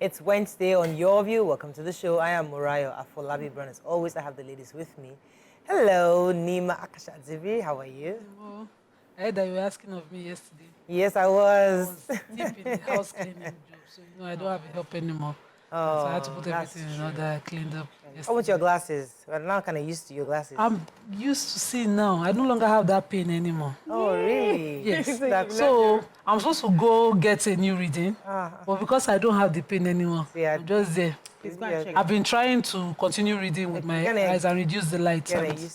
It's Wednesday on Your View. Welcome to the show. I am Murayo Afolabi Brown. As always, I have the ladies with me. Hello, Nima Akashadzivi. How are you? Hello. I heard that you were asking of me yesterday. Yes, I was. I was deep in the house cleaning job, so I don't have help anymore. Oh, so I had to put everything in order. I cleaned up yesterday. How about your glasses? Well, now kind of used to your glasses. I'm used to seeing now. I no longer have that pain anymore. Oh, really? Yes. So I'm supposed to go get a new reading, but because I don't have the pain anymore, I'm just there. I've been trying to continue reading with my eyes and reduce the light.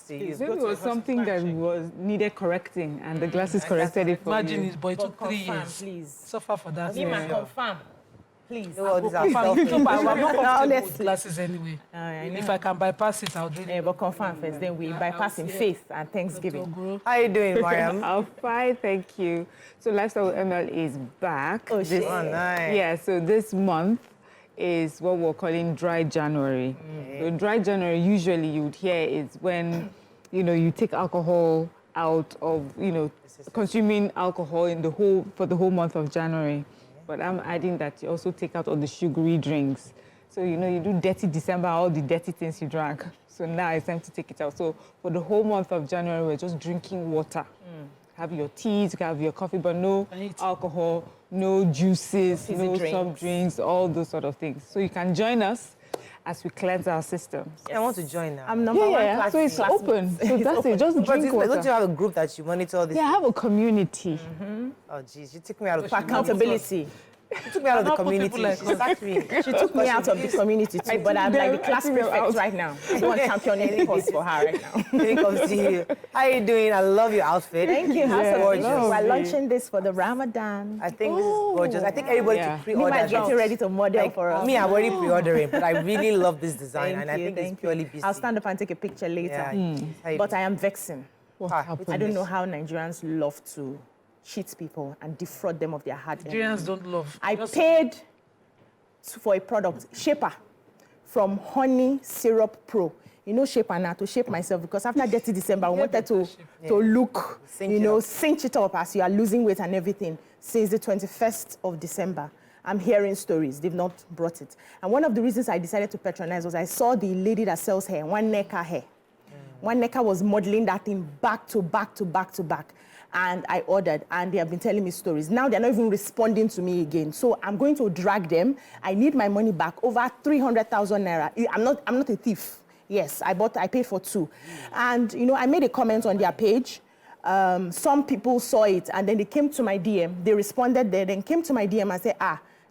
Maybe it was something that was needed correcting, and the glasses corrected it for Imagine you. it, but it took 3 years. Please. Suffer for that. Confirm. Please. No, these are I'm not comfortable with Honestly. glasses anyway. If I can bypass it, I'll do it. But confirm first, then we bypass in faith and thanksgiving. How are you doing, Mariam? I'm fine, thank you. So Lifestyle with ML is back. Oh, shit. Oh, nice. Yeah, so this month is what we're calling Dry January. So Dry January, usually you would hear is when, you take alcohol out of, consuming alcohol for the whole month of January. But I'm adding that you also take out all the sugary drinks. So, you do dirty December, all the dirty things you drank. So now it's time to take it out. So for the whole month of January, we're just drinking water. Have your teas, you can have your coffee, but no alcohol, no juices, no soft drinks, all those sort of things. So you can join us as we cleanse our systems. I want to join now. I'm number one. So it's open. So that's it. Just drink water. Don't you have a group that you monitor all this? Yeah, I have a community. Oh, geez, you took me out of Accountability. You took me out of the community. She sacked me. She took me out of the community too, but I'm like the class prefect right now. I'm one championing cause for her right now. When it comes to you. How are you doing? I love your outfit. Thank you. It's gorgeous. We're launching this for the Ramadan. I think this is gorgeous. I think everybody should You pre-order. might get ready to model for us. Me, I'm already pre-ordering, but I really love this design, and I think Thank it's purely business. I'll stand up and take a picture later. Yeah. But I am vexing. What I don't know how Nigerians love to cheat people and defraud them of their hard earnings. Nigerians don't love. I paid for a product, Shaper, from Honey Syrup Pro. Shaper now, to shape myself, because after dirty December, I wanted to look, cinch it up as you are losing weight and everything. Since the 21st of December, I'm hearing stories. They've not brought it. And one of the reasons I decided to patronize was I saw the lady that sells hair, One Necker hair. One Necker was modeling that thing back to back to back to back. And I ordered, and they have been telling me stories. Now they're not even responding to me again. So I'm going to drag them. I need my money back, over 300,000 naira. I'm not a thief. Yes, I paid for 2. And, I made a comment on their page. Some people saw it, and then they came to my DM. They responded there, then came to my DM and said,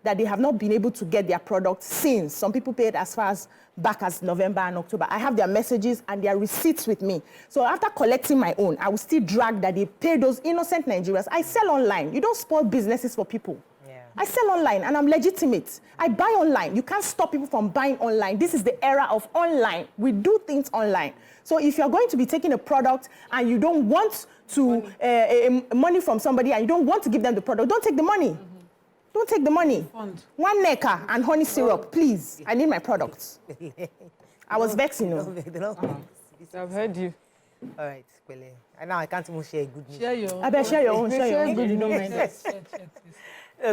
that they have not been able to get their product since. Some people paid as far as back as November and October. I have their messages and their receipts with me. So after collecting my own, I will still drag that they pay those innocent Nigerians. I sell online. You don't spoil businesses for people. Yeah. I sell online and I'm legitimate. I buy online. You can't stop people from buying online. This is the era of online. We do things online. So if you're going to be taking a product and you don't want to money from somebody and you don't want to give them the product, don't take the money. Don't take the money. One Necker and Honey Syrup, please. I need my products. I was vexing, I've heard you. All right, Pele. And now I can't even share good news. Share your own. I bet share your own. Share your good. You don't mind.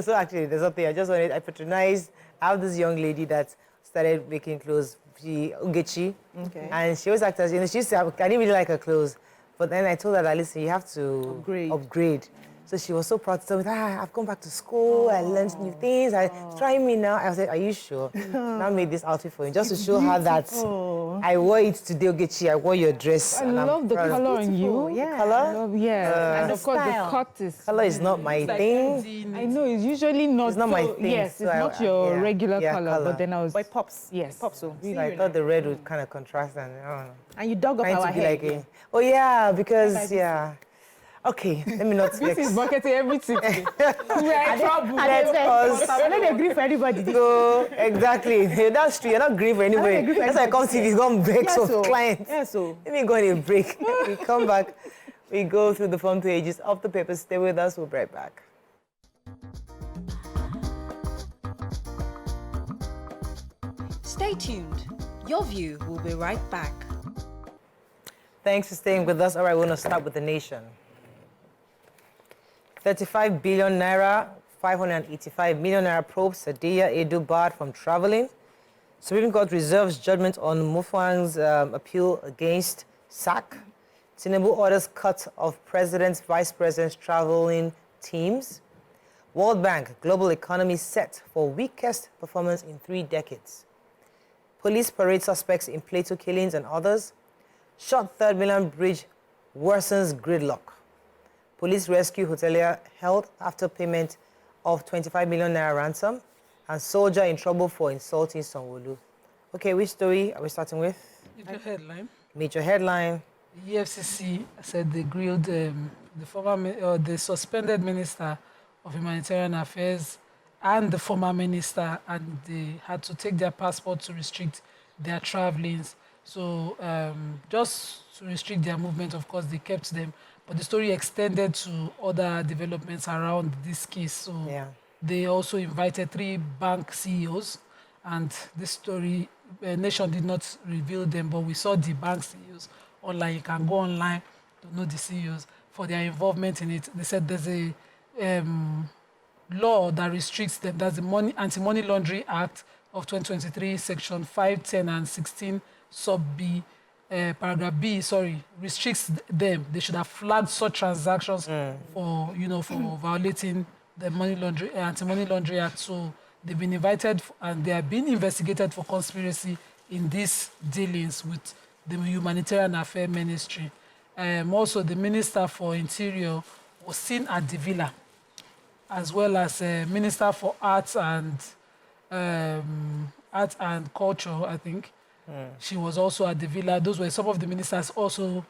So actually, there's something I patronized. I have this young lady that started making clothes, Ugechi. Okay. And she was acting, she used to have, I didn't really like her clothes. But then I told her that, listen, you have to upgrade. So she was so proud to tell me, I've gone back to school, I learned new things, try me now. I said, are you sure? Now I made this outfit for you, just to show her that I wore it today, Ogechi, I wore your dress. I love the color on you. Yeah. Color? And of course the cut is... Color is not my thing. I know, it's usually not... It's not my thing. Yes, it's not your regular color, but then I was... But it pops. Yes. It pops so. I thought the red would kind of contrast and I don't know. And you dug up our hair. Oh yeah, because, okay, let me not vex. This is bucketing everything. We're in trouble. I don't agree for anybody. So, exactly. That's true. You're not grieving anyway. That's why I come see you've gone vex of clients. Yeah, so. Let me go on a break. We come back. We go through the front pages of the paper. Stay with us. We'll be right back. Stay tuned. Your View will be right back. Thanks for staying with us. All right, we're going to start with the nation. 35 billion naira 585 million naira probe Sadia Edu barred from traveling. Supreme Court reserves judgment on Mufwang's appeal against SAC. Tinubu orders cut of president's, vice president's traveling teams. World Bank, global economy set for weakest performance in 3 decades. Police parade suspects in Plateau killings and others. Shot third Mainland Bridge worsens gridlock. Police rescue Hotelier held after payment of 25 million naira ransom. And soldier in trouble for insulting Sanwo-Olu. Okay, which story are we starting with? Major headline. Major headline. The EFCC said they grilled the suspended Minister of Humanitarian Affairs and the former minister, and they had to take their passport to restrict their travelings. So just to restrict their movement, of course, they kept them. But the story extended to other developments around this case. So they also invited 3 bank CEOs, and this story, Nation did not reveal them, but we saw the bank CEOs online. You can go online to know the CEOs for their involvement in it. They said there's a law that restricts them. That's the Anti-Money Laundering Act of 2023, Section 5, 10, and 16, sub B, paragraph B, restricts them. They should have flagged such transactions for violating the Anti-Money Laundering Act. So they've been invited and they are being investigated for conspiracy in these dealings with the Humanitarian Affairs Ministry. Also, the Minister for Interior was seen at the villa, as well as Minister for Arts and Culture, I think. She was also at the villa. Those were some of the ministers also,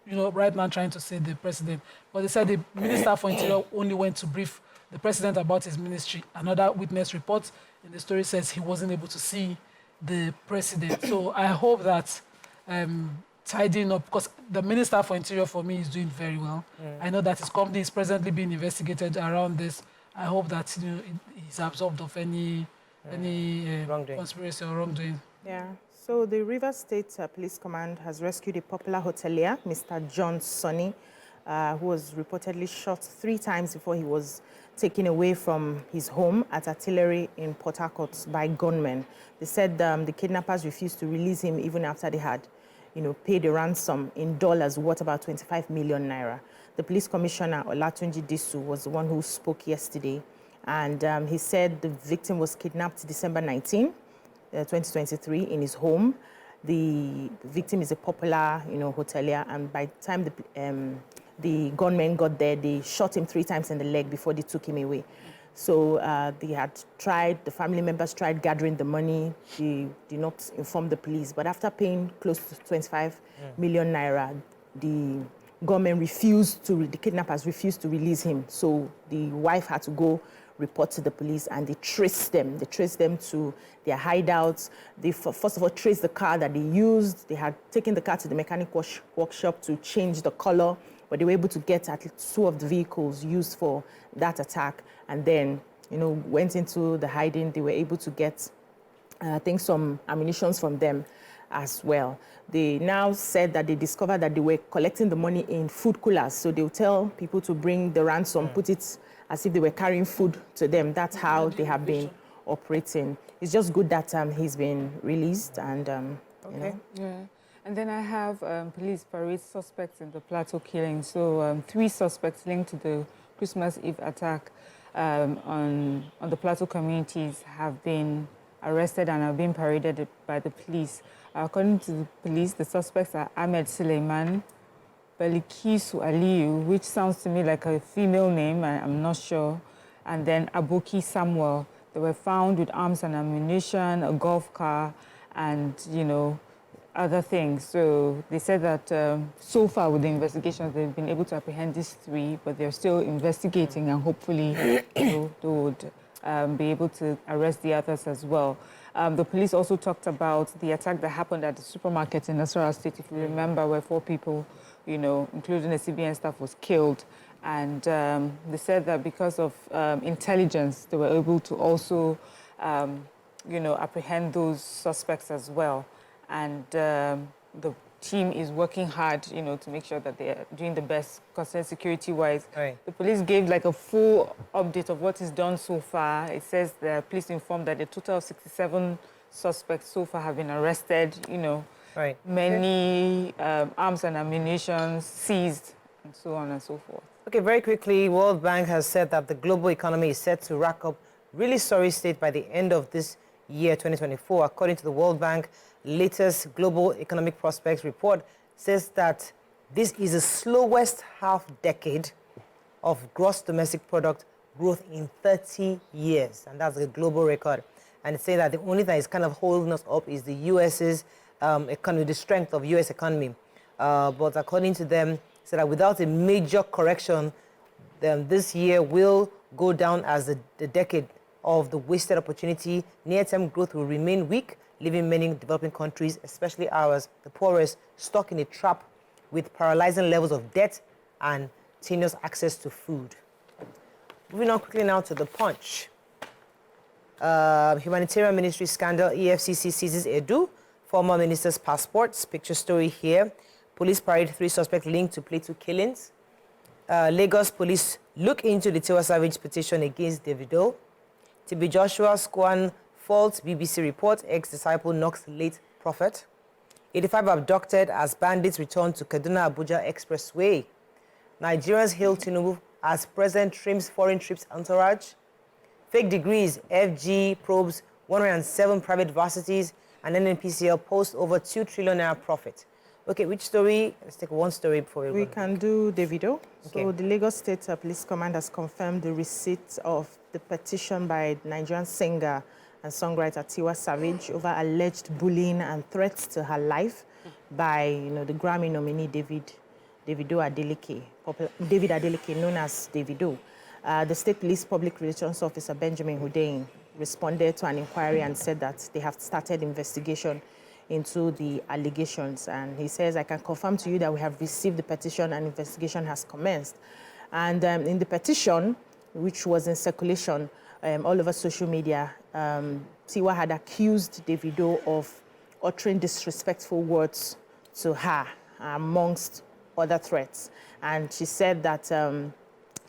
right now trying to say the president. But they said the Minister for Interior only went to brief the president about his ministry. Another witness report in the story says he wasn't able to see the president. So I hope that tidying up, because the Minister for Interior for me is doing very well. I know that his company is presently being investigated around this. I hope that he's absolved of any conspiracy or wrongdoing. Yeah. So the Rivers State Police Command has rescued a popular hotelier, Mr. John Sonny, who was reportedly shot 3 times before he was taken away from his home at Hotelier in Port Harcourt by gunmen. They said the kidnappers refused to release him even after they had, paid a ransom in dollars worth about 25 million naira. The police commissioner, Olatunji Disu, was the one who spoke yesterday, and he said the victim was kidnapped December 19, 2023, in his home. The victim is a popular, hotelier, and by the time the gunmen got there, they shot him 3 times in the leg before they took him away. So the family members tried gathering the money. They did not inform the police. But after paying close to 25 million naira, the kidnappers refused to release him. So the wife had to go report to the police, and they traced them. They traced them to their hideouts. They first of all traced the car that they used. They had taken the car to the mechanic workshop to change the color, but they were able to get at least 2 of the vehicles used for that attack, and then, went into the hiding. They were able to get, I think, some ammunition from them as well. They now said that they discovered that they were collecting the money in food coolers. So they'll tell people to bring the ransom, put it as if they were carrying food to them. That's how they have been operating. It's just good that he's been released. And okay. Yeah. And then I have police parade suspects in the Plateau killing. So 3 suspects linked to the Christmas Eve attack on the Plateau communities have been arrested and are being paraded by the police. According to the police, the suspects are Ahmed Suleiman, Balikisu Aliyu, which sounds to me like a female name, I'm not sure, and then Aboki Samuel. They were found with arms and ammunition, a golf car, and, other things. So they said that so far with the investigations, they've been able to apprehend these 3, but they're still investigating, and hopefully they would be able to arrest the others as well. The police also talked about the attack that happened at the supermarket in Nasarawa State, if you remember, where 4 people, including a CBN staff, was killed. And they said that because of intelligence, they were able to also, apprehend those suspects as well. And the team is working hard, to make sure that they are doing the best concerned security-wise. Right. The police gave like a full update of what is done so far. It says the police informed that a total of 67 suspects so far have been arrested, Right. many arms and ammunition seized, and so on and so forth. Okay, very quickly, World Bank has said that the global economy is set to rack up really sorry state by the end of this year, 2024. According to the World Bank, latest global economic prospects report says that this is the slowest half decade of gross domestic product growth in 30 years, and that's a global record. And it's saying that the only thing that is kind of holding us up is the US's economy, the strength of US economy. But according to them, so that without a major correction, this year will go down as the decade of the wasted opportunity. Near-term growth will remain weak, leaving many developing countries, especially ours, the poorest, stuck in a trap with paralyzing levels of debt and tenuous access to food. Moving on quickly now to the Punch. Humanitarian Ministry scandal, EFCC seizes Edu, former minister's passports. Picture story here. Police parade 3 suspects linked to Plateau killings. Lagos police look into the Tiwa Savage petition against Davido. TB Joshua, Squan faults BBC report, ex-disciple knocks late prophet. 85 abducted as bandits return to Kaduna Abuja-Expressway. Nigerians hail Tinubu as president trims foreign trips entourage. Fake degrees, FG probes 107 private varsities, and NNPCL posts over 2 trillion naira profit. Okay, which story? Let's take one story before we go. can do Davido. Okay. So the Lagos State Police Command has confirmed the receipt of the petition by Nigerian singer and songwriter Tiwa Savage over alleged bullying and threats to her life by, the Grammy nominee David Adeleke, known as Davido. The State Police Public Relations Officer Benjamin Hundeyin responded to an inquiry and said that they have started investigation into the allegations. And he says, I can confirm to you that we have received the petition and investigation has commenced. And in the petition, which was in circulation all over social media, Tiwa had accused Davido of uttering disrespectful words to her, amongst other threats. And she said that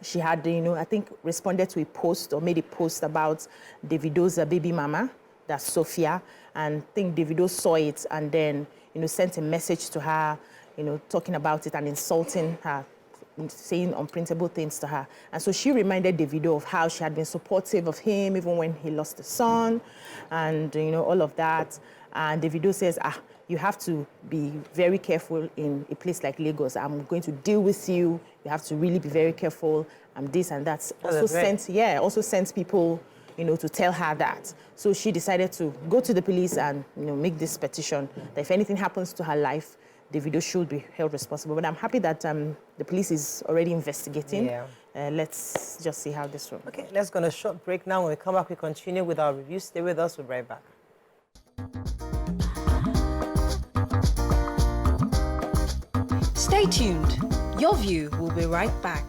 she had, I think, responded to a post or made a post about Davido's baby mama, that's Sophia, and I think Davido saw it and then, sent a message to her, talking about it and insulting her, saying unprintable things to her. And so she reminded Davido of how she had been supportive of him even when he lost a son and, all of that. And Davido says, you have to be very careful in a place like Lagos. I'm going to deal with you. You have to really be very careful. And this and that. Also sent people, to tell her that. So she decided to go to the police and, make this petition that if anything happens to her life, Davido should be held responsible. But I'm happy that the police is already investigating. Yeah. Let's just see how this works. Okay, let's go on a short break now. When we come back, we continue with our review. Stay with us. We'll be right back. Stay tuned. Your View will be right back.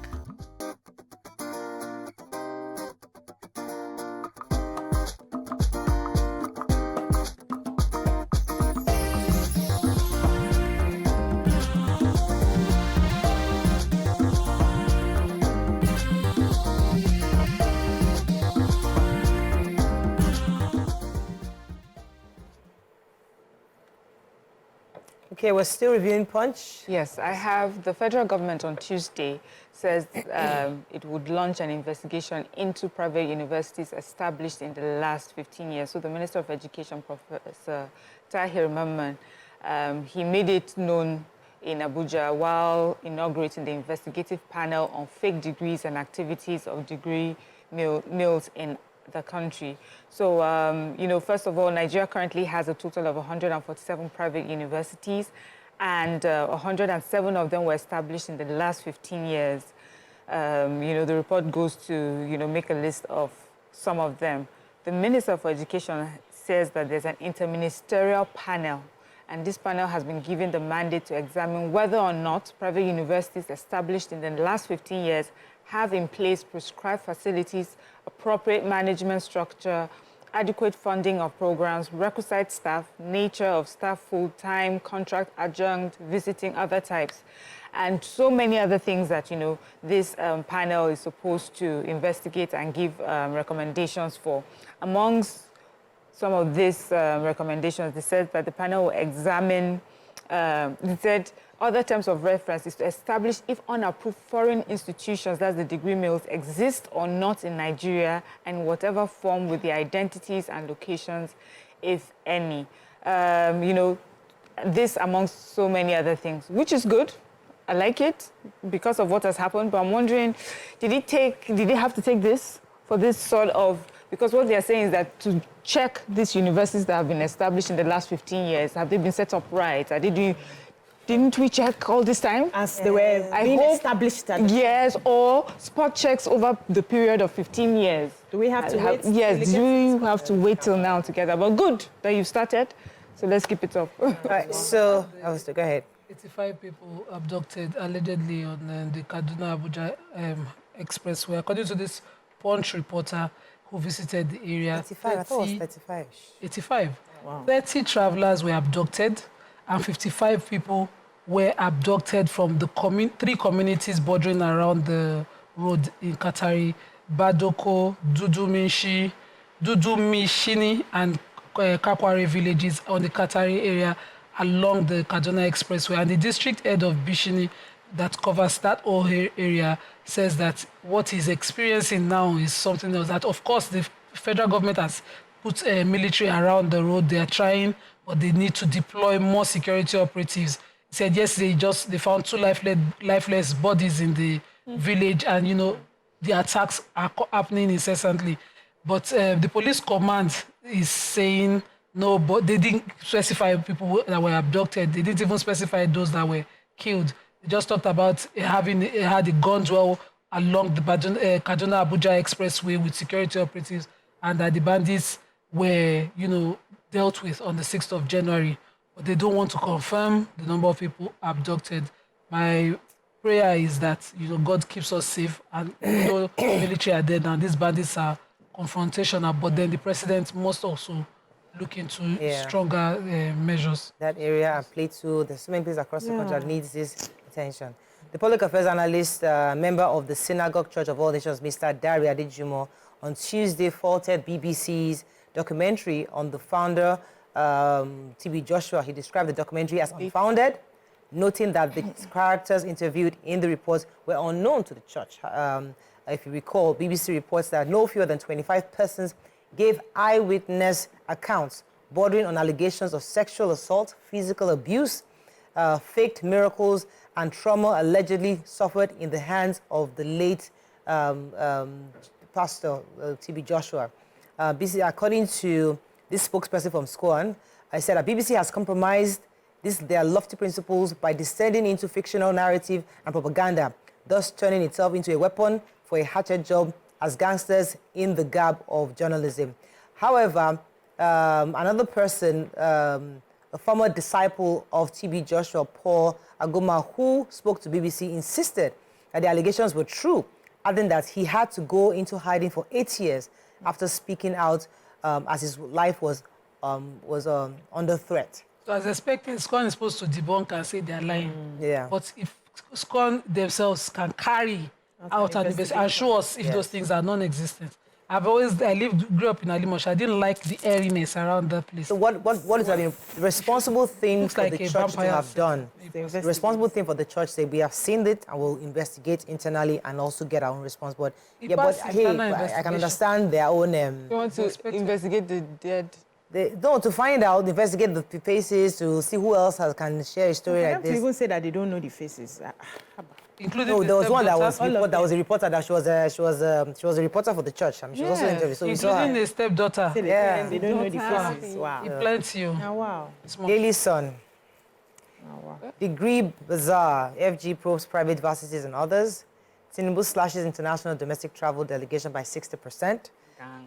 Okay, we're still reviewing Punch. Yes, I have the federal government on Tuesday says it would launch an investigation into private universities established in the last 15 years. So the Minister of Education, Professor Tahir Mamman, he made it known in Abuja while inaugurating the investigative panel on fake degrees and activities of degree mills in the country. So, first of all, Nigeria currently has a total of 147 private universities, and 107 of them were established in the last 15 years. The report goes to, make a list of some of them. The Minister for Education says that there's an interministerial panel, and this panel has been given the mandate to examine whether or not private universities established in the last 15 years have in place prescribed facilities, appropriate management structure, adequate funding of programs, requisite staff, nature of staff full-time, contract adjunct, visiting, other types, and so many other things that, you know, this panel is supposed to investigate and give recommendations for. Amongst some of these recommendations, they said that the panel will examine, they said, other terms of reference is to establish if unapproved foreign institutions, that's the degree mills, exist or not in Nigeria, and whatever form with the identities and locations, if any. You know, this amongst so many other things, which is good. I like it because of what has happened, but I'm wondering, did they have to take this for this sort of, because what they're saying is that to check these universities that have been established in the last 15 years, have they been set up right? Didn't we check all this time? As they were being established. Yes, or spot checks over the period of 15 years. Do we have to wait? Yes, do we have to wait till now together? But good that you've started, so let's keep it up. All right, so, go ahead. 85 people abducted allegedly on the Kaduna Abuja-Expressway. According to this Punch reporter who visited the area, 85, I thought it was 35. 85. Wow. 30 travelers were abducted and 55 people were abducted from the 3 communities bordering around the road in Katari, Badoko, Dudumishini and Kakware villages on the Katari area along the Kaduna Expressway. And the district head of Bishini that covers that whole area says that what he's experiencing now is something else. That, of course, the federal government has put military around the road. They are trying, but they need to deploy more security operatives. He said yesterday they found 2 lifeless bodies in the village, and, you know, the attacks are happening incessantly. But the police command is saying no, but they didn't specify people that were abducted. They didn't even specify those that were killed. They just talked about had a gun dwell along the Kaduna Abuja Expressway with security operatives, and that the bandits were, you know, dealt with on the 6th of January. But they don't want to confirm the number of people abducted. My prayer is that, you know, God keeps us safe, and even though military are there now, these bandits are confrontational, but then the president must also look into stronger measures. That area and Plateau, there's so many places across the country that needs this attention. The public affairs analyst, member of the Synagogue Church of All Nations, Mr. Dari Adejumo, on Tuesday faulted BBC's documentary on the founder, TB Joshua. He described the documentary as unfounded, noting that the characters interviewed in the reports were unknown to the church. If you recall, BBC reports that no fewer than 25 persons gave eyewitness accounts bordering on allegations of sexual assault, physical abuse, faked miracles, and trauma allegedly suffered in the hands of the late pastor, TB Joshua. BBC, according to this spokesperson from SCOAN, I said that BBC has compromised their lofty principles by descending into fictional narrative and propaganda, thus turning itself into a weapon for a hatchet job as gangsters in the garb of journalism. However, another person, a former disciple of TB Joshua, Paul Agoma, who spoke to BBC, insisted that the allegations were true, adding that he had to go into hiding for 8 years after speaking out as his life was under threat. So I was expecting SCOAN is supposed to debunk and say they're lying. Yeah. But if SCOAN themselves can carry out an investigation and show us if those things are non-existent. I grew up in Alimosh. I didn't like the airiness around that place. So what is that? The responsible thing for the church to have done. The responsible thing for the church say we have seen it and we'll investigate internally and also get our own response. But hey, I can understand their own. You want to investigate the dead? To find out, investigate the faces, to see who else can share a story like this. To even say that they don't know the faces. Including there was one that was a reporter that she was a reporter for the church. She was also interviewed. So including a stepdaughter. Yeah. They don't know the faces. Wow. He plants you. Oh, wow. Daily Sun. Oh, wow. Degree Bazaar. FG probes private varsities and others. Tinubu slashes international domestic travel delegation by 60%.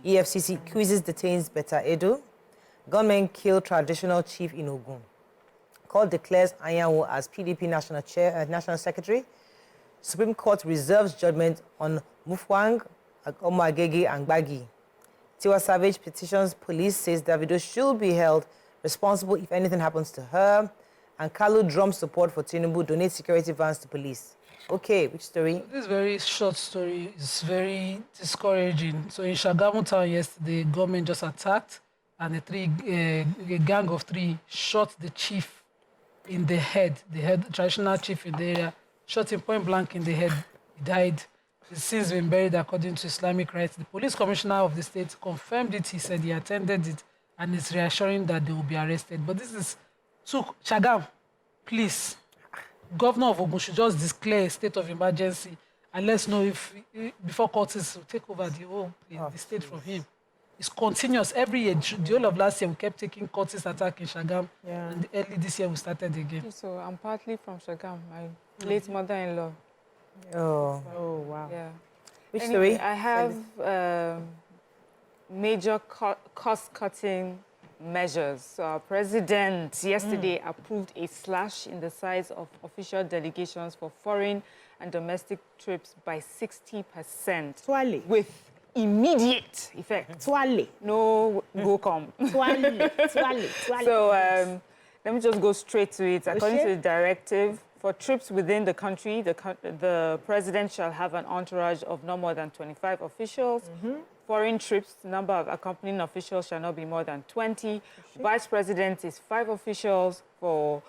EFCC quizzes detains Beta Edo. Gunmen kill traditional chief in Ogun. Court declares Anyanwu as PDP national secretary. Supreme Court reserves judgment on Mufwang, Omagege, and Gbagi. Tiwa Savage petitions police, says Davido should be held responsible if anything happens to her. And Kalu drums support for Tinubu, donates security vans to police. Okay, which story? This very short story is very discouraging. So in Shagamu town yesterday, government just attacked, and a gang of 3 shot the chief in the head, traditional chief in the area, shot him point blank in the head. He died. He's since been buried according to Islamic rites. The police commissioner of the state confirmed it. He said he attended it and is reassuring that they will be arrested. But this is Shagam, please. Governor of Ogun should just declare a state of emergency and let's know if before courts will take over the state from him. It's continuous every year. The whole of last year we kept taking courts attack in Shagam, and early this year we started again. So I'm partly from Shagam. My late mother-in-law. Oh, wow. Yeah. Which story? I have major cost-cutting measures. So our president yesterday approved a slash in the size of official delegations for foreign and domestic trips by 60%. Twali. With immediate effect. Twali. No go come. Twali. So let me just go straight to it. According to the directive, for trips within the country, the president shall have an entourage of no more than 25 officials. Foreign trips, the number of accompanying officials shall not be more than 20. Vice president is 5 officials for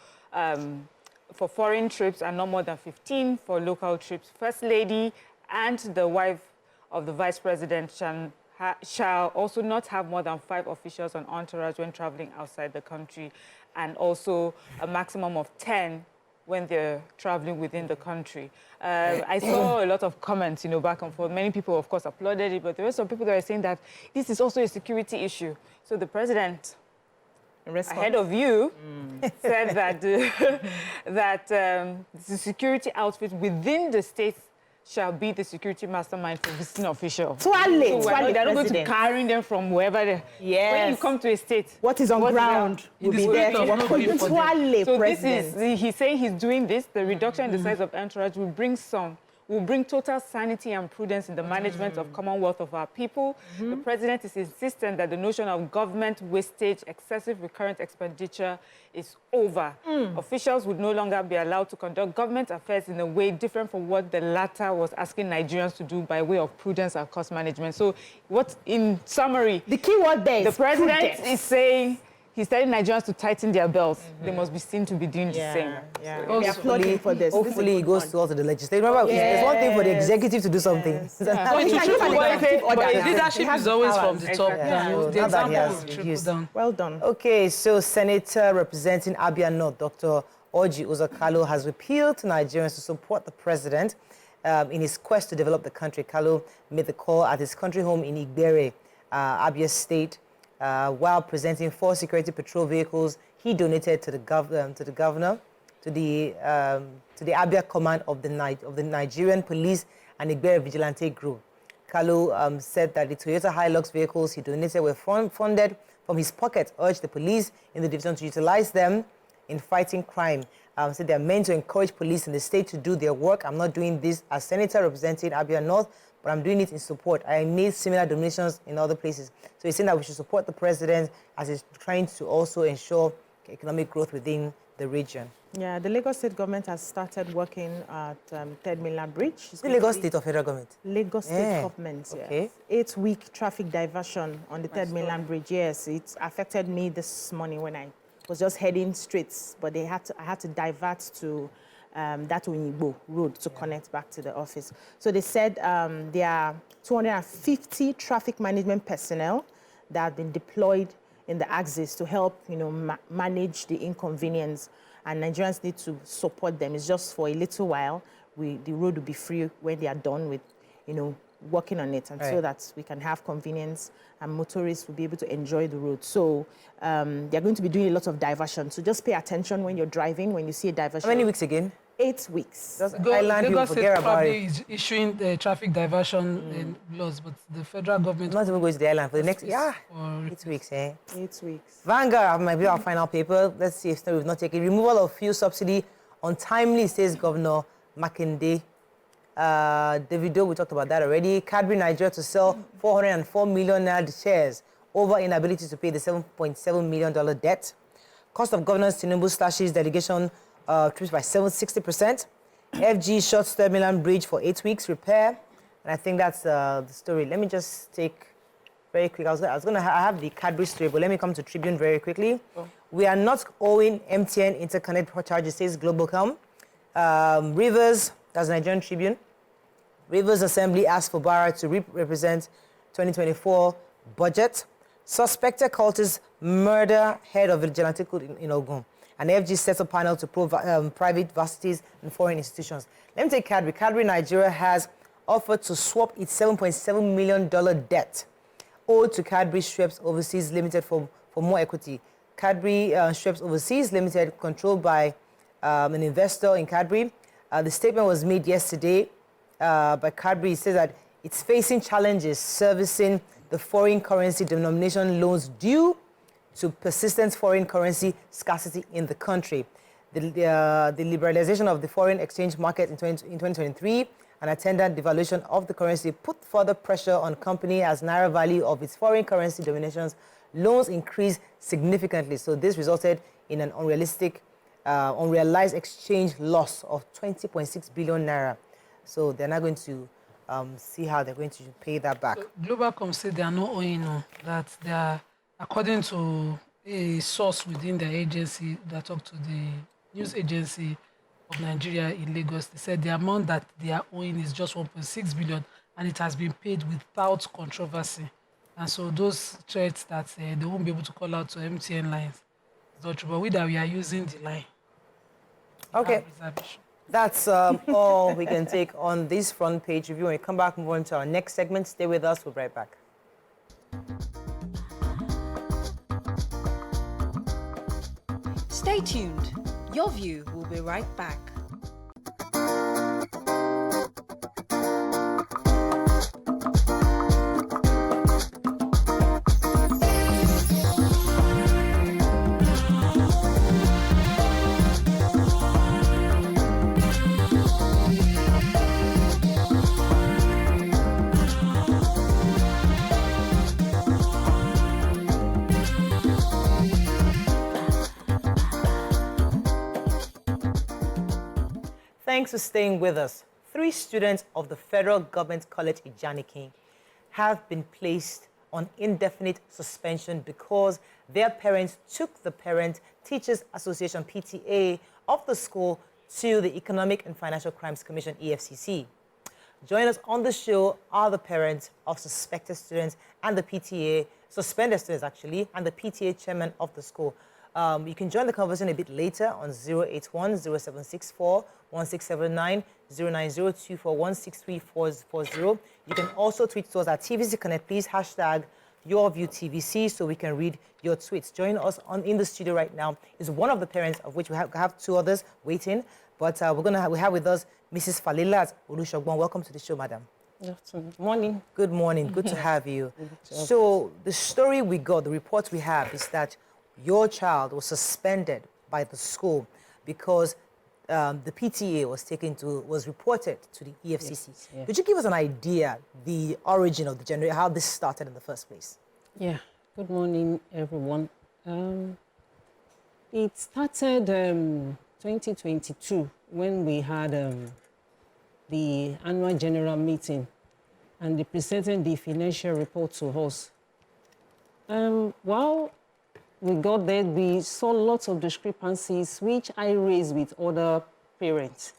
foreign trips and no more than 15 for local trips. First lady and the wife of the vice president shall also not have more than 5 officials on entourage when traveling outside the country, and also a maximum of 10 when they're traveling within the country. I saw a lot of comments, back and forth. Many people, of course, applauded it, but there were some people that were saying that this is also a security issue. So the president, ahead of you, said that, the security outfit within the state shall be the security mastermind for visiting officials. Twali. They're not going to carry them from wherever they... Yes. When you come to a state... What is on ground will be there to work for you. Twali, so president. this is, he's saying he's doing this. The reduction in the size of entourage will bring total sanity and prudence in the management of commonwealth of our people. The president is insistent that the notion of government wastage, excessive recurrent expenditure is over. Officials would no longer be allowed to conduct government affairs in a way different from what the latter was asking Nigerians to do by way of prudence and cost management. So in summary, the key word there is the president prudence. is saying, he's telling Nigerians to tighten their belts. They must be seen to be doing the same. Yeah. We are applauding for this. Hopefully it goes to the legislature. Remember, there's one thing for the executive to do something. Leadership is always from the top down. The example will trickle down. Well done. Okay, so Senator representing Abia North, Dr. Orji Uzor has appealed to Nigerians to support the president in his quest to develop the country. Kalu made the call at his country home in Igbere, Abia State, while presenting 4 security patrol vehicles he donated to the governor, to the Abia command of the Nigerian police and Igbere Vigilante Group. Kalu said that the Toyota Hilux vehicles he donated were funded from his pocket, urged the police in the division to utilize them in fighting crime. Said they are meant to encourage police in the state to do their work. I'm not doing this as senator representing Abia North, but I'm doing it in support. I made similar donations in other places. So he's saying that we should support the president as he's trying to also ensure economic growth within the region. Yeah, the Lagos State government has started working at Third Mainland Bridge. The Lagos State or federal government? Lagos State government, okay. Yes. 8-week traffic diversion on the Third Mainland Bridge. Yes, it affected me this morning when I was just heading straight, but I had to divert to that Oyinbo road to connect back to the office. So they said there are 250 traffic management personnel that have been deployed in the axis to help, manage the inconvenience, and Nigerians need to support them. It's just for a little while. The road will be free when they are done with, working on it, and so that we can have convenience and motorists will be able to enjoy the road. So they're going to be doing a lot of diversion. So just pay attention when you're driving, when you see a diversion. How many weeks again? 8 weeks. Lagos State probably is issuing the traffic diversion laws, but the federal government... Not even going to the island for the next... 8 weeks, 8 weeks. Vanguard might be our final paper. Let's see if we've not taken removal of fuel subsidy untimely, says Governor Makinde. Davido, we talked about that already. Cadbury Nigeria to sell 404 million naira shares over inability to pay the $7.7 million debt. Cost of governance, Tinubu slashes delegation trips by 60%. FG shuts Mainland Bridge for 8 weeks repair. And I think that's the story. Let me just take very quick. I have the Cadbury story, but let me come to Tribune very quickly. Oh. We are not owing MTN interconnect charges, says Globalcom. Rivers, that's Nigerian Tribune. Rivers Assembly asked for Barra to represent 2024 budget. Suspected cultists murder head of vigilante in Ogun. And FG sets a panel to probe private varsities and foreign institutions. Let me take Cadbury. Cadbury Nigeria has offered to swap its $7.7 million debt owed to Cadbury Schweppes Overseas Limited for more equity. Cadbury Schweppes Overseas Limited, controlled by an investor in Cadbury. The statement was made yesterday by Cadbury. It says that it's facing challenges servicing the foreign currency denomination loans due to persistent foreign currency scarcity in the country. The liberalization of the foreign exchange market in 2023 and attendant devaluation of the currency put further pressure on company as naira value of its foreign currency denominations loans increased significantly. So this resulted in an unrealized exchange loss of 20.6 billion naira. So they're not going to see how they're going to pay that back. So Globalcom said they are not owing, that they are, according to a source within their agency that talked to the news agency of Nigeria in Lagos, they said the amount that they are owing is just 1.6 billion and it has been paid without controversy. And so those threats that they won't be able to call out to MTN lines is not true, but we are using the line. Okay. That's all we can take on this front page review. When we come back, move on to our next segment. Stay with us. We'll be right back. Stay tuned. Your View will be right back. Thanks for staying with us. 3 students of the Federal Government College Ijanikin have been placed on indefinite suspension because their parents took the Parent Teachers Association, PTA, of the school to the Economic and Financial Crimes Commission, EFCC. Join us on the show are the parents of suspected students and the PTA, suspended students actually, and the PTA chairman of the school. You can join the conversation a bit later on 081-0764-1679, 0902416340. You can also tweet to us at TVC Connect, please, hashtag YourViewTVC, so we can read your tweets. Joining us in the studio right now is one of the parents, of which we have 2 others waiting, but we have with us Mrs. Falilat Olusogbon. Welcome to the show, madam. Good morning. Good morning. Good to have you. So the story we got, the report we have, is that your child was suspended by the school because the PTA was reported to the EFCC. Yes, yeah. Could you give us an idea, the origin of the generation, how this started in the first place? Yeah. Good morning, everyone. It started 2022 when we had the annual general meeting and they presented the financial report to us. While we got there, we saw lots of discrepancies, which I raised with other parents.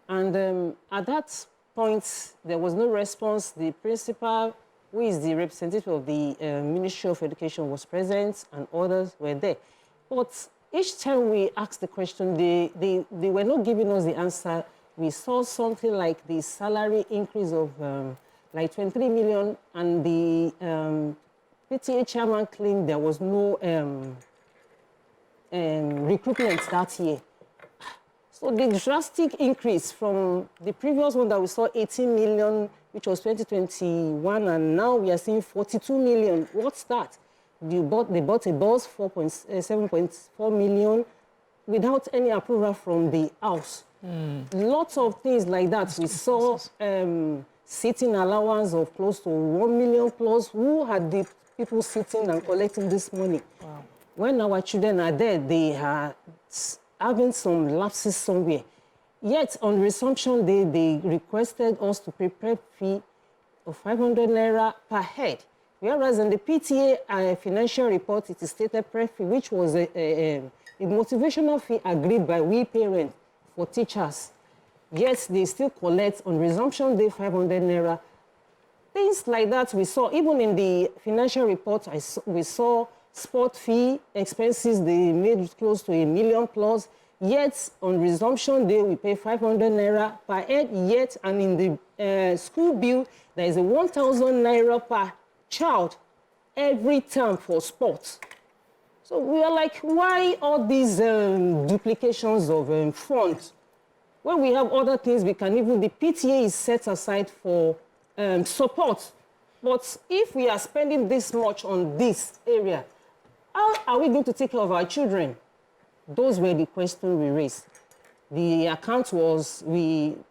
And at that point, there was no response. The principal, who is the representative of the Ministry of Education, was present, and others were there. But each time we asked the question, they were not giving us the answer. We saw something like the salary increase of like 23 million, and the PTA chairman claimed there was no recruitment that year. So the drastic increase from the previous one that we saw 18 million, which was 2021, and now we are seeing 42 million. What's that? They bought a bus, 7.4 million, without any approval from the house. Lots of things like that. We saw sitting allowance of close to 1 million plus. Who had the people sitting and collecting this money? Wow. When our children are there, they are having some lapses somewhere. Yet, on resumption day, they requested us to pay prep fee of 500 naira per head. Whereas in the PTA financial report, it is stated prep fee, which was a motivational fee agreed by we parents for teachers. Yet, they still collect on resumption day 500 naira. Things like that we saw, even in the financial report, we saw sport fee expenses, they made close to 1 million plus. Yet, on resumption day, we pay 500 naira per head. Yet, and in the school bill, there is a 1,000 naira per child every term for sports. So we are like, why all these duplications of funds? When we have other things, we can even, the PTA is set aside for support. But if we are spending this much on this area, how are we going to take care of our children? Those were the questions we raised. The account was,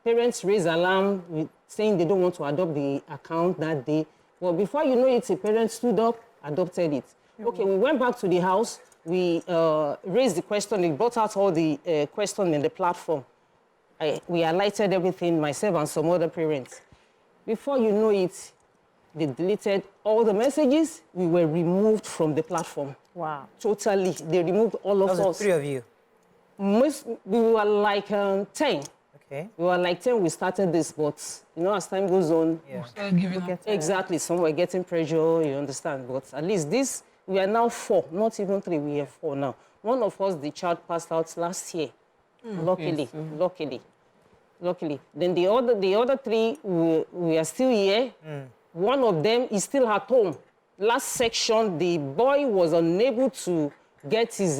parents raised alarm saying they don't want to adopt the account that day. Well, before you know it, a parent stood up, adopted it. Okay, we went back to the house, we raised the question, they brought out all the questions in the platform. We highlighted everything, myself and some other parents. Before you know it, they deleted all the messages, we were removed from the platform. Wow. Totally. They removed all of us. That was the 3 of you? We were like 10. Okay. We were like 10, we started this, but, you know, as time goes on... Yeah. Exactly. Some were getting pressure, you understand. But at least this, we are now 4, not even 3, we are 4 now. One of us, the child passed out last year. Luckily. Then the other 3, we are still here. One of them is still at home. Last section, the boy was unable to get his,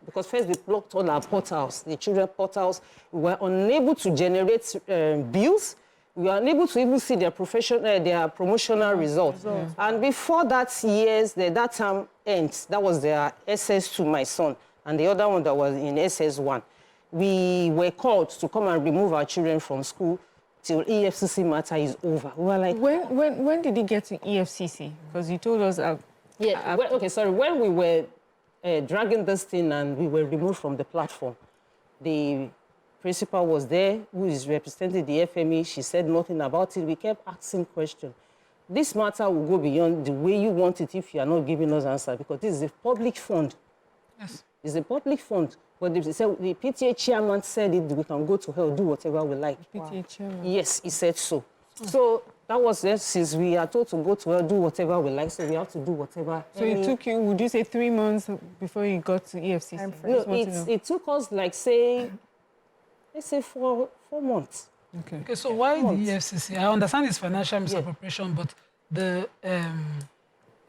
because first they blocked all our portals, the children portals. We were unable to generate bills. We were unable to even see their promotional results. And before that that term ends, that was their SS2, my son, and the other one that was in SS1. We were called to come and remove our children from school till EFCC matter is over. We were like... When did it get to EFCC? Because you told us... When we were dragging this thing and we were removed from the platform, the principal was there, who is representing the FME. She said nothing about it. We kept asking questions. This matter will go beyond the way you want it if you are not giving us answer, because this is a public fund. Yes. It's a public fund. But the PTA chairman said we can go to hell, do whatever we like. PTA chairman? Yes, he said so. So that was it. Since we are told to go to hell, do whatever we like, so we have to do whatever. So it took you, would you say 3 months before you got to EFCC? No, it took us like, let's say 4 months. Okay, so why the EFCC? I understand it's financial misappropriation, but the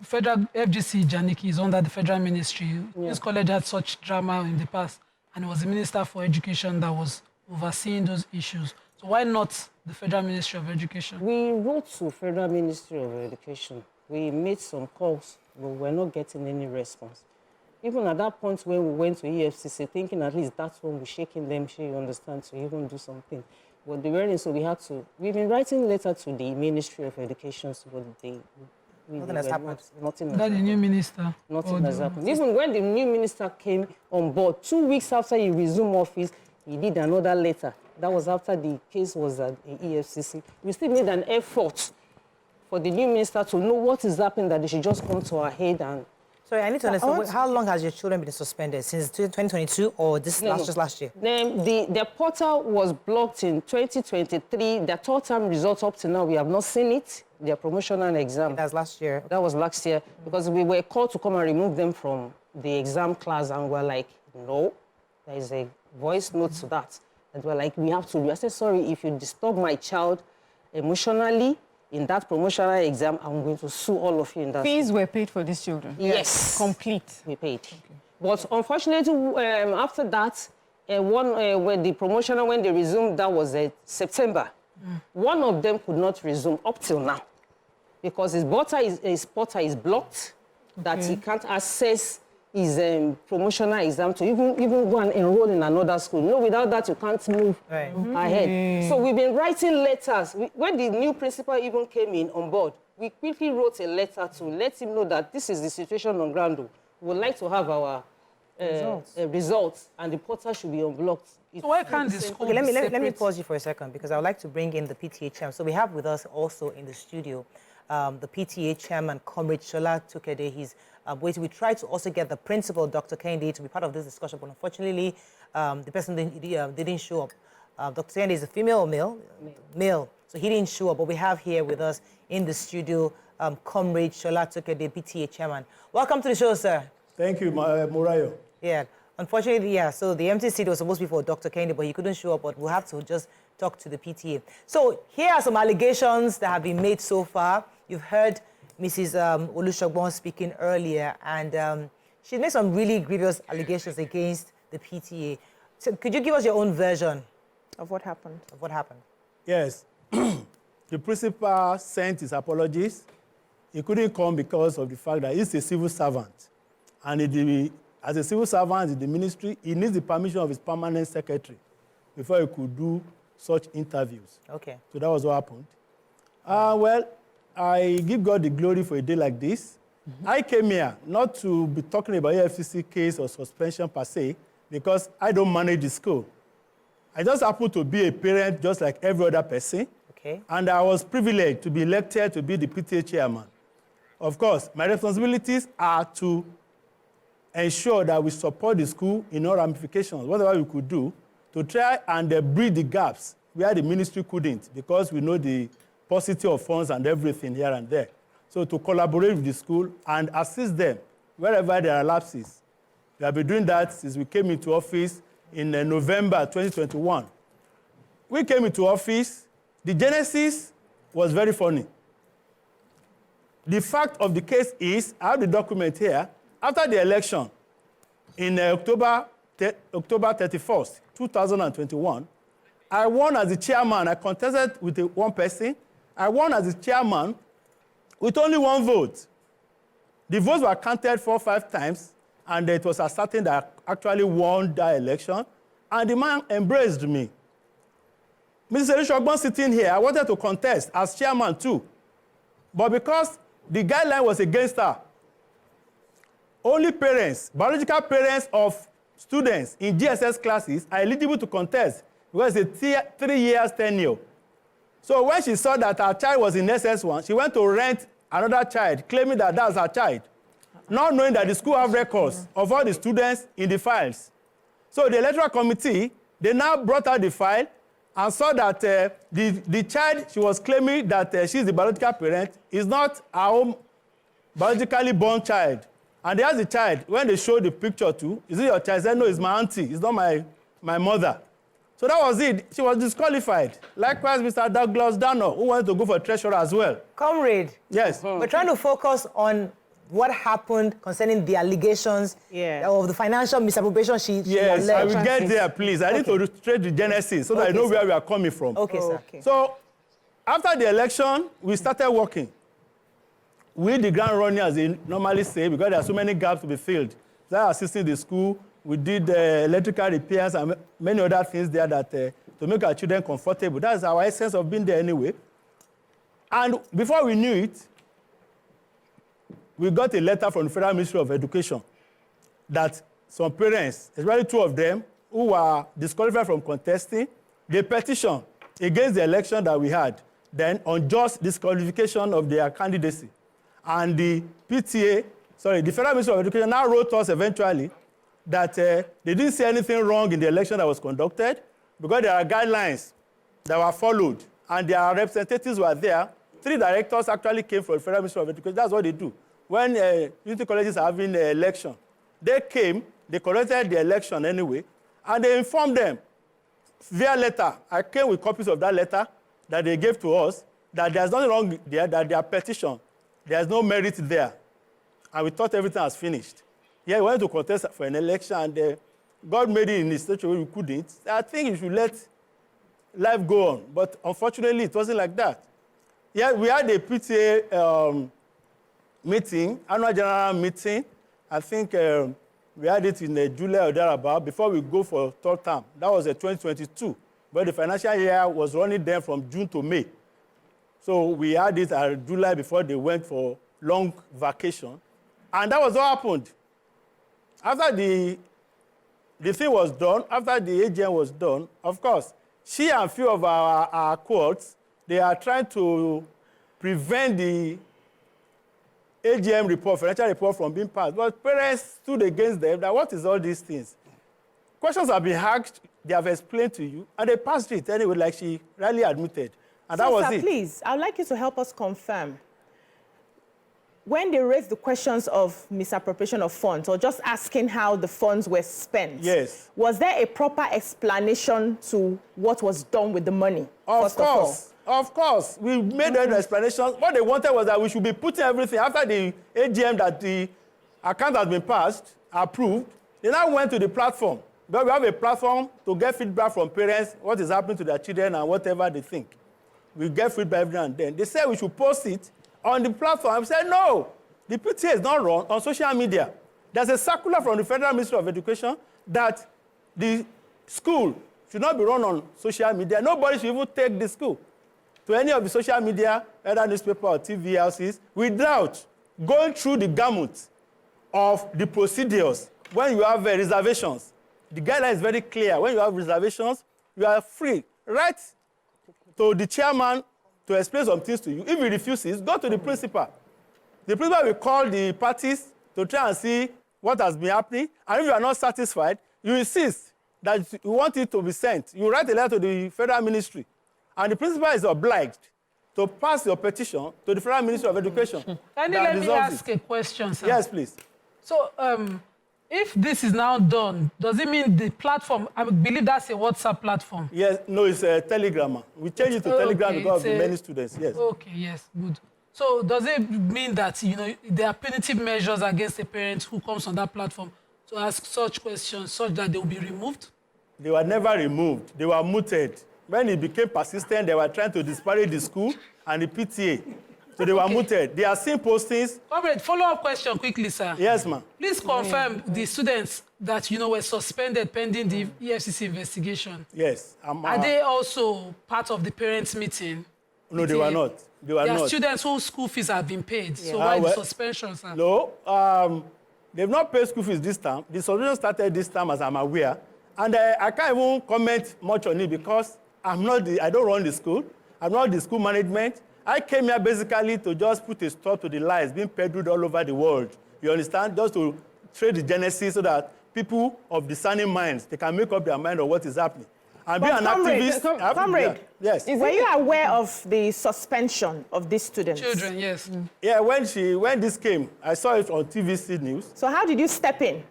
federal FGC, Janiki, is under the federal ministry. This college had such drama in the past, and it was the Minister for Education that was overseeing those issues. So why not the Federal Ministry of Education? We wrote to Federal Ministry of Education. We made some calls, but we're not getting any response. Even at that point when we went to EFCC, thinking at least that's when we're shaking them, you understand, to even do something. But they weren't, so we've been writing letter to the Ministry of Education, but nothing has happened. Nothing has happened. The new minister? Nothing has happened. Even when the new minister came on board, 2 weeks after he resumed office, he did another letter. That was after the case was at the EFCC. We still made an effort for the new minister to know what is happening, that they should just come to our head and... Sorry, I need to understand, how long has your children been suspended? Since 2022 or just last year? The portal was blocked in 2023. The third term results up to now, we have not seen it. Their promotional exam. That was last year. That was last year, because we were called to come and remove them from the exam class, and we're like, no, there is a voice note to that. And we're like, we have to. I said, sorry, if you disturb my child emotionally in that promotional exam, I'm going to sue all of you in that. Fees were paid for these children? Yes. Complete? We paid. Okay. But unfortunately, after that, when the promotional, when they resumed, that was September. One of them could not resume up till now because his portal is blocked, that he can't access his promotional exam to even go and enroll in another school. No, without that, you can't move ahead. So we've been writing letters. When the new principal even came in on board, we quickly wrote a letter to let him know that this is the situation on ground. We would like to have our results, and the portal should be unblocked. So why can't the school Okay, let me separate? pause you for a second, because I would like to bring in the PTA chairman. So we have with us also in the studio the PTA chairman, Comrade Shola Tukede. He's we tried to also get the principal, Dr. Kende, to be part of this discussion, but unfortunately, the person didn't show up. Dr. Kende is a female or male? Male. So he didn't show up, but we have here with us in the studio Comrade Shola Tukede, PTA chairman. Welcome to the show, sir. Thank you, Murayo. Yeah, unfortunately, yeah, so the empty seat was supposed to be for Dr. Kende, but he couldn't show up, but we'll have to just talk to the PTA. So here are some allegations that have been made so far. You've heard Mrs. Olusogbon speaking earlier, and she made some really grievous allegations against the PTA. So could you give us your own version Of what happened? of what happened? Yes. The principal sent his apologies. He couldn't come because of the fact that he's a civil servant. And as a civil servant in the ministry, he needs the permission of his permanent secretary before he could do such interviews. Okay. So that was what happened. Well, I give God the glory for a day like this. I came here not to be talking about FGC case or suspension per se, because I don't manage the school. I just happen to be a parent just like every other person. Okay. And I was privileged to be elected to be the PTA chairman. Of course, my responsibilities are to ensure that we support the school in all ramifications, whatever we could do, to try and bridge the gaps where the ministry couldn't, because we know the paucity of funds and everything here and there. So to collaborate with the school and assist them wherever there are lapses. We have been doing that since we came into office in November 2021. We came into office, the genesis was very funny. The fact of the case is, I have the document here, after the election in October 31st, 2021, I won as the chairman. I contested with one person. I won as the chairman with only one vote. The votes were counted 4 or 5 times, and it was ascertained that I actually won that election, and the man embraced me. Mrs. Olusogbon sitting here, I wanted to contest as chairman too, but because the guideline was against her, only parents, biological parents of students in GSS classes are eligible to contest because it's a 3 years tenure. So when she saw that her child was in SS1, she went to rent another child, claiming that that's her child, not knowing that the school have records of all the students in the files. So the electoral committee, they now brought out the file and saw that the child she was claiming that she's the biological parent is not her own biologically born child. And they asked the child, when they showed the picture too, is it your child? He said, no, it's my auntie. It's not my mother. So that was it. She was disqualified. Likewise, Mr. Douglas Dano, who wanted to go for treasurer as well. Comrade. Yes. We're trying to focus on what happened concerning the allegations of the financial misappropriation she Yes, alleged. I will get there, please. I need to illustrate the genesis so that I know where we are coming from. Okay, sir. Okay. So after the election, we started working. We, the ground running, as they normally say, because there are so many gaps to be filled. So assisting the school, we did electrical repairs and many other things there that to make our children comfortable. That's our essence of being there anyway. And before we knew it, we got a letter from the Federal Ministry of Education that some parents, especially 2 of them, who were disqualified from contesting, they petitioned against the election that we had, then unjust disqualification of their candidacy. And the PTA, the Federal Ministry of Education now wrote us eventually that they didn't see anything wrong in the election that was conducted because there are guidelines that were followed and their representatives were there. 3 directors actually came from the Federal Ministry of Education. That's what they do. When unity colleges are having an election, they came, they conducted the election anyway, and they informed them via letter. I came with copies of that letter that they gave to us, that there's nothing wrong there, that their petition, there's no merit there. And we thought everything was finished. Yeah, we wanted to contest for an election, and God made it in a such a way we couldn't. I think you should let life go on. But unfortunately, it wasn't like that. Yeah, we had a PTA meeting, annual general meeting, I think We had it in July or thereabout before we go for third term. That was 2022. But the financial year was running then from June to May. So we had it at July before they went for long vacation. And that was what happened. After the thing was done, after the AGM was done, of course, she and a few of our cohorts, they are trying to prevent the AGM report, financial report from being passed. But parents stood against them that what is all these things? Questions have been asked, they have explained to you, and they passed it anyway, like she rightly admitted. And that was it. Please, I'd like you to help us confirm. When they raised the questions of misappropriation of funds or just asking how the funds were spent, yes, was there a proper explanation to what was done with the money? Of course. We made an explanation. What they wanted was that we should be putting everything after the AGM that the account has been passed, approved. They now went to the platform. But we have a platform to get feedback from parents, what is happening to their children and whatever they think. We get feedback every now and then. They said we should post it on the platform. I said, no, the PTA is not run on social media. There's a circular from the Federal Ministry of Education that the school should not be run on social media. Nobody should even take the school to any of the social media, either newspaper or TV houses, without going through the gamut of the procedures. When you have reservations, the guideline is very clear. When you have reservations, you are free. Write to the chairman to explain some things to you. If he refuses, go to the principal. The principal will call the parties to try and see what has been happening. And if you are not satisfied, you insist that you want it to be sent. You write a letter to the Federal Ministry. And the principal is obliged to pass your petition to the Federal Ministry of Education. Can you let me ask a question, sir? Yes, please. So, if this is now done, does it mean the platform, I believe that's a WhatsApp platform? Yes, no, it's a Telegram. We changed it to Telegram because of the many students, yes. Okay, yes, good. So does it mean that, there are punitive measures against a parent who comes on that platform to ask such questions, such that they will be removed? They were never removed. They were muted. When it became persistent, they were trying to disparage the school and the PTA. So they were muted. They are seeing postings. Comrade, follow-up question quickly, sir. Yes, ma'am. Please confirm the students that, were suspended pending the EFCC investigation. Yes. Are they also part of the parents' meeting? No, PTA? they were not. They were not. There are students whose school fees have been paid. Yeah. So why the suspension, sir? No, they've not paid school fees this time. The suspension started this time, as I'm aware. And I can't even comment much on it because I don't run the school. I'm not the school management. I came here basically to just put a stop to the lies being peddled all over the world. You understand? Just to trade the genesis so that people of discerning minds, they can make up their mind on what is happening. And be an activist. Comrade, yes. Were you aware of the suspension of these students? Children, yes. Yeah, when this came, I saw it on TVC News. So how did you step in?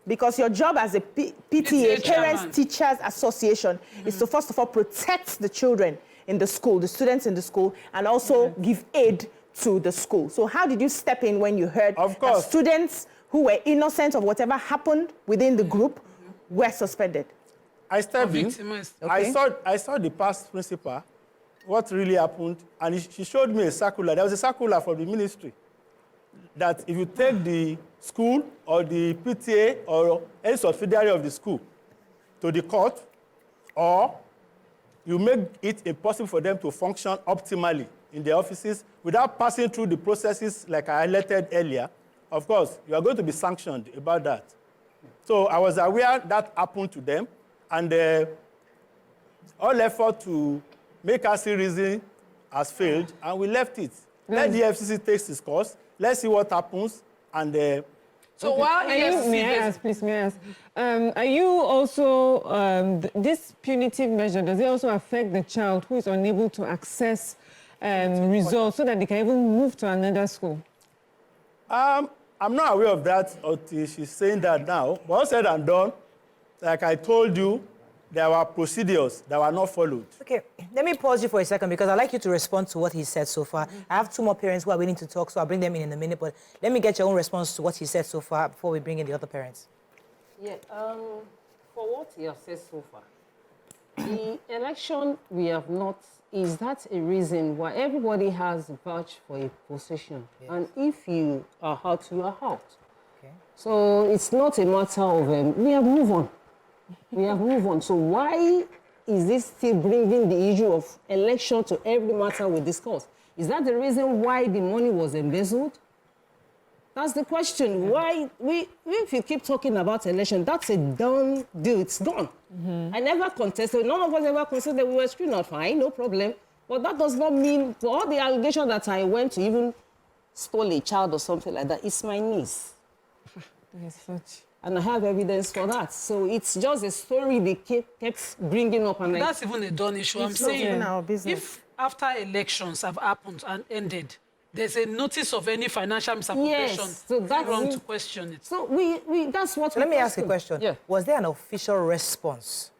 Because your job as a PTA, Parents Teachers Association, is to first of all protect the children in the school, the students in the school, and also give aid to the school. So how did you step in when you heard that students who were innocent of whatever happened within the group were suspended? I stepped in. Okay. I saw the past principal, what really happened, and she showed me a circular. There was a circular from the ministry that if you take the school or the PTA or any subsidiary of the school to the court, or you make it impossible for them to function optimally in their offices without passing through the processes like I highlighted earlier, of course, you are going to be sanctioned about that. So I was aware that happened to them, and all effort to make us see reason has failed, and we left it. Let the FCC take its course. Let's see what happens, and so while may I ask? Are you also, this punitive measure, does it also affect the child who is unable to access results so that they can even move to another school? I'm not aware of that until she's saying that now. But all said and done, like I told you, there were procedures that were not followed. Okay, let me pause you for a second because I'd like you to respond to what he said so far. I have two more parents who are waiting to talk, so I'll bring them in a minute. But let me get your own response to what he said so far before we bring in the other parents. Yeah, for what he has said so far, the election we have not, is that a reason why everybody has vouched for a position? Yes. And if you are out, you are out. Okay. So it's not a matter of, we have moved on. We have moved on. So why is this still bringing the issue of election to every matter we discuss? Is that the reason why the money was embezzled? That's the question. Why, if you keep talking about election, that's a done deal. It's done. I never contested. None of us ever contested that we were screwed out. Fine, no problem. But that does not mean, for all the allegations that I went to even stole a child or something like that, it's my niece. And I have evidence for that. So it's just a story they kept bringing up. And that's even a done issue. I'm saying, if after elections have happened and ended, there's a notice of any financial misappropriation, yes, so that's wrong to question it. So that's what so let me ask you a question. Yeah. Was there an official response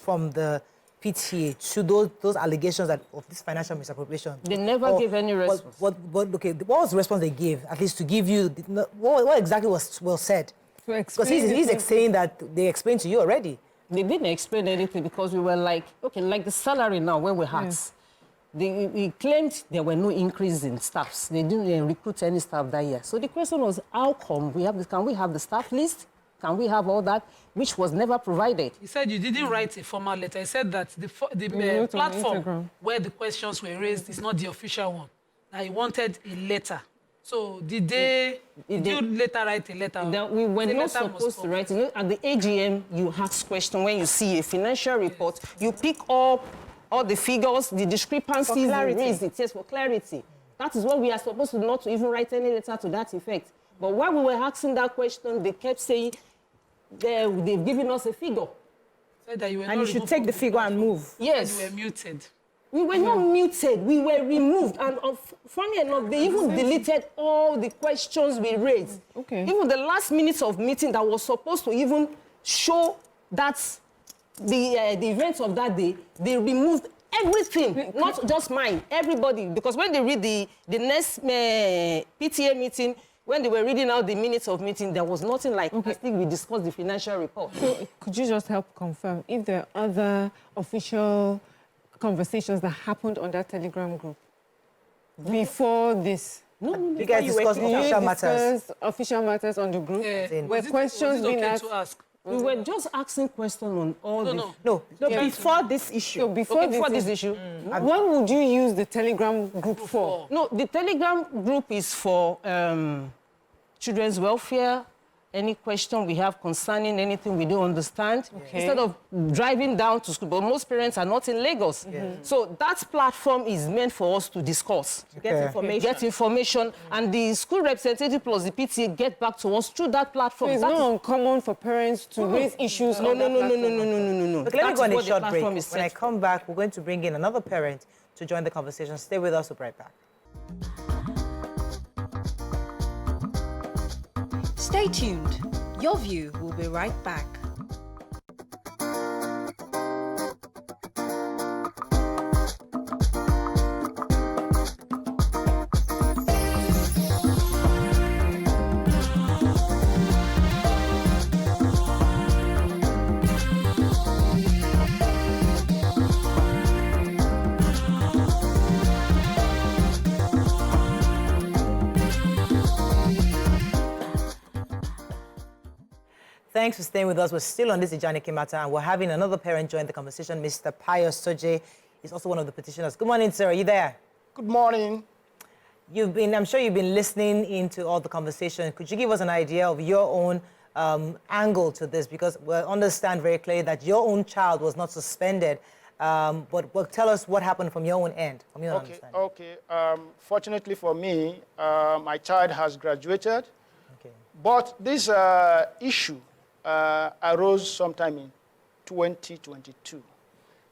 from the PTA to those allegations of this financial misappropriation? They never gave any response. What was the response they gave, at least to give you, what exactly was said? Because he's saying that they explained to you already. They didn't explain anything because we were like, okay, like the salary now, when we had, we claimed there were no increase in staffs. They didn't recruit any staff that year. So the question was, how come can we have the staff list? Can we have all that, which was never provided? He said you didn't write a formal letter. He said that the platform where the questions were raised is not the official one. That he wanted a letter. So did you later write a letter? We were not supposed to write. At the AGM, you ask questions when you see a financial report. You pick up all the figures, the discrepancies, you raise it, for clarity. That is what we are supposed to not to even write any letter to that effect. But while we were asking that question, they kept saying they've given us a figure. Said that and you should take the figure and move. Yes. You were muted. We were not muted, we were removed. And funny enough, they even deleted all the questions we raised. Okay. Even the last minutes of meeting that was supposed to even show that the events of that day, they removed everything, not just mine, everybody. Because when they read the next PTA meeting, when they were reading out the minutes of meeting, there was nothing like, I think we discussed the financial report. So could you just help confirm if there are other official conversations that happened on that Telegram group before this? No. You guys discussed official matters. Official matters on the group? Yeah. Were questions being asked? To ask? We were just asking questions on all No, before this issue. So before this issue, what would you use the Telegram group for? No, the Telegram group is for children's welfare. Any question we have concerning anything we don't understand, instead of driving down to school, but most parents are not in Lagos. So that platform is meant for us to discuss. Get information, and the school representative plus the PTA get back to us through that platform. So it's not uncommon for parents to raise issues. No. But let me go on a short break. When I for. come back, we're going to bring in another parent to join the conversation. Stay with us, we'll be right back. Stay tuned. Your View will be right back. Thanks for staying with us. We're still on this Ijaniki matter, and we're having another parent join the conversation. Mr. Pius Soje is also one of the petitioners. Good morning, sir. Are you there? Good morning. I'm sure you've been listening into all the conversation. Could you give us an idea of your own angle to this? Because we understand very clearly that your own child was not suspended. But tell us what happened from your own end, from your understanding. Okay. Fortunately for me, my child has graduated. Okay. But this issue arose sometime in 2022.